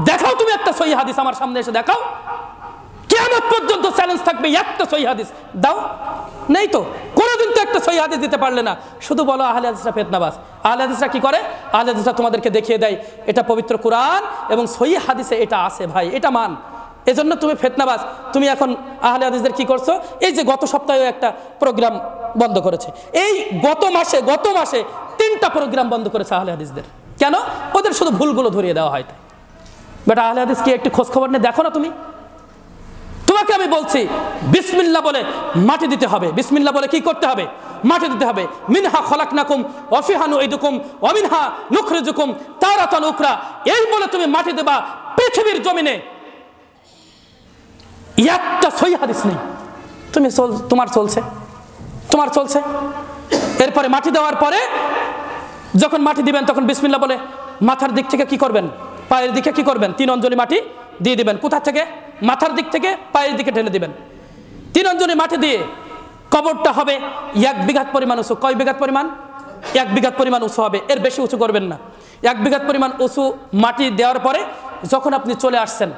দেখাও তুমি একটা সহিহ হাদিস, আমার সামনে এসে দেখাও। কিয়ামত পর্যন্ত চ্যালেঞ্জ থাকবে, একটা সহিহ হাদিস দাও। নেই তো, কোনোদিন তো একটা সহিহ হাদিস দিতে পারলে না। শুধু বলো আহলে হাদিসরা ফিতনাবাজ। আহলে হাদিসরা কি করে? আহলে হাদিসরা তোমাদেরকে দেখিয়ে দেয় এটা পবিত্র কোরআন এবং সহিহ হাদিসে এটা আছে, ভাই এটা মান। এজন্য তুমি ফিতনাবাজ। তুমি এখন আহলে হাদিসদের কি করছো? এই যে গত সপ্তাহে একটা প্রোগ্রাম বন্ধ করেছে, এই গত মাসে 3টা প্রোগ্রাম বন্ধ করেছে আহলে হাদিসদের। কেন? ওদের শুধু ভুলগুলো ধরিয়ে দেওয়া হয়। বাট আহলে হাদিস কি একটু খোঁজ খবর নিয়ে দেখো না তুমি? তোমাকে আমি বলছি বিসমিল্লাহ বলে মাটি দিতে হবে। বিসমিল্লাহ বলে কি করতে হবে? মাটি দিতে হবে। মিনহা খলাকনাকুম ওয়া ফিহা নুঈদুকুম ওয়া মিনহা নুখরিজুকুম তারাতান উখরা। এই বলে তুমি মাটি দেবা। পৃথিবীর জমিনে একটা সহিহ হাদিস নেই। তোমার চলছে। এরপরে মাটি দেওয়ার পরে যখন মাটি দিবেন তখন বিসমিল্লাহ বলে মাথার দিক থেকে কি করবেন? পায়ের দিকে কি করবেন? 3 অঞ্জলি মাটি দিয়ে দিবেন। কোথা থেকে? মাথার দিক থেকে পায়ের দিকে ঢেলে দিবেন। 3 অঞ্জলি মাটি দিয়ে কবরটা হবে 1 বিঘাত পরিমাণ উঁচু। কয় বিঘাত পরিমাণ? 1 বিঘাত পরিমাণ উঁচু হবে, এর বেশি উঁচু করবেন না। 1 বিঘাত পরিমাণ উঁচু মাটি দেওয়ার পরে যখন আপনি চলে আসছেন,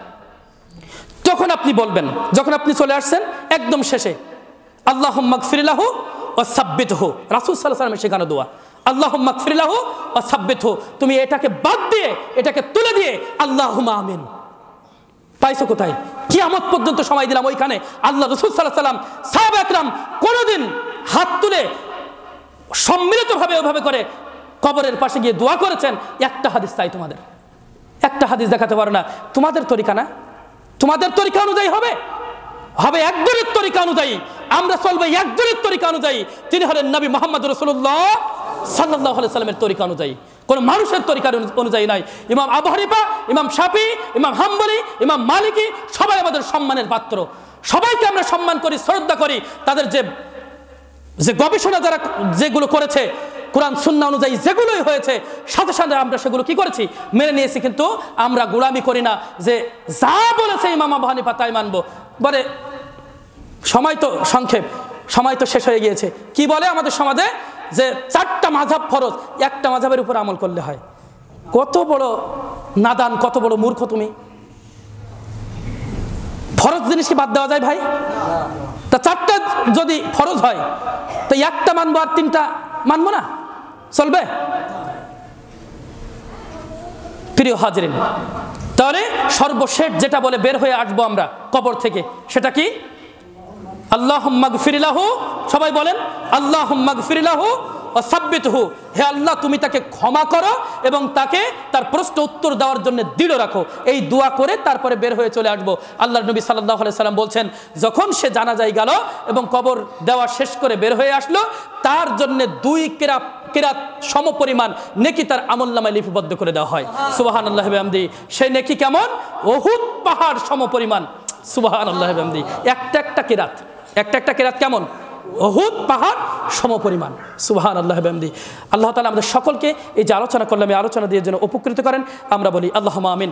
তখন আপনি বলবেন, যখন আপনি চলে আসছেন একদম শেষে, আল্লাহুম্মা গফির লাহু ওয়া সাব্বিতহু। রাসূল সাল্লাল্লাহু আলাইহি ওয়াসাল্লামের শেখানো দোয়া, আল্লাহুম্মা গফির লাহু ওয়া সাব্বিতহু। তুমি এটাকে বাদ দিয়ে, এটাকে তুলে দিয়ে আল্লাহুম্মা আমিন। পাইছো কোথায়? কিয়ামত পর্যন্ত সময় দিলাম ওইখানে। আল্লাহ রাসূল সাল্লাল্লাহু আলাইহি ওয়াসাল্লাম, সাহাবা একরাম কোনোদিন হাত তুলে সম্মিলিতভাবে ওইভাবে করে কবরের পাশে গিয়ে দোয়া করেছেন? একটা হাদিস চাই তোমাদের, একটা হাদিস দেখাতে পারো না। তোমাদের তরিকা না, তোমাদের তরিকা অনুযায়ী হবে একজনের তরিকা অনুযায়ী। আমরা চলবো একজনের তরিকা অনুযায়ী, তিনি হলেন নবী মুহাম্মদ রাসূলুল্লাহ সাল্লাল্লাহু আলাইহি সাল্লামের তরিকা অনুযায়ী, কোন মানুষের তরিকা অনুযায়ী নাই। ইমাম আবু হানিফা, ইমাম শাফি, ইমাম হাম্বলি, ইমাম মালিকি সবাই আমাদের সম্মানের পাত্র। সবাইকে আমরা সম্মান করি, শ্রদ্ধা করি। তাদের যে গবেষণা যারা যেগুলো করেছে কোরআন সুন্নাহ অনুযায়ী যেগুলোই হয়েছে, সাথে সাথে আমরা সেগুলো কি করেছি? মেনে নিয়েছি। কিন্তু আমরা গোলামি করি না যে যা বলেছে ইমাম আবু হানিফা তাই মানবো। বলে সময় তো সংক্ষেপ, সময় তো শেষ হয়ে গিয়েছে। কি বলে আমাদের সমাজে? যে 4টা মাযহাব ফরজ, একটা মাযহাবের উপর আমল করলে হয়। কত বড় নাদান, কত বড় মূর্খ তুমি! ফরজ জিনিসকে বাদ দেওয়া যায় ভাই? তা 4টা যদি ফরজ হয় তো একটা মানবো আর 3টা মানবো না? চলবে? প্রিয় হাজিরিন, তাহলে সর্বশেষ যেটা বলে বের হয়ে আসবো আমরা কবর থেকে, সেটা কি? আল্লাহুম্মা গফির লাহু। সবাই বলেন আল্লাহুম্মা গফির লাহু ওয়া সাব্বিতহু। হে আল্লাহ, তুমি তাকে ক্ষমা করো এবং তাকে তার প্রশ্ন উত্তর দেওয়ার জন্য দৃঢ় রাখো। এই দোয়া করে তারপরে বের হয়ে চলে আসবো। আল্লাহর নবী সাল্লাল্লাহু আলাইহি সাল্লাম বলছেন, যখন সে জানাজায় গেল এবং কবর দেওয়া শেষ করে বের হয়ে আসলো, তার জন্য 2 কিরাত সমপরিমাণ নেকি তার আমলনামায় লিপিবদ্ধ করে দেওয়া হয়। সুবহানাল্লাহি ওয়া বিহামদিহি। সেই নেকি কেমন? উহুদ পাহাড় সমপরিমাণ। সুবহানাল্লাহি ওয়া বিহামদিহি। একটা কিরাত কেমন? উহুদ পাহাড় সমপরিমাণ। সুবহানাল্লাহি ওয়া বিহামদিহি। আল্লাহ তাআলা আমাদের সকলকে এই যে আলোচনা করলাম, এই আলোচনা দিয়ে যেন উপকৃত করেন। আমরা বলি আল্লাহুম্মা আমিন।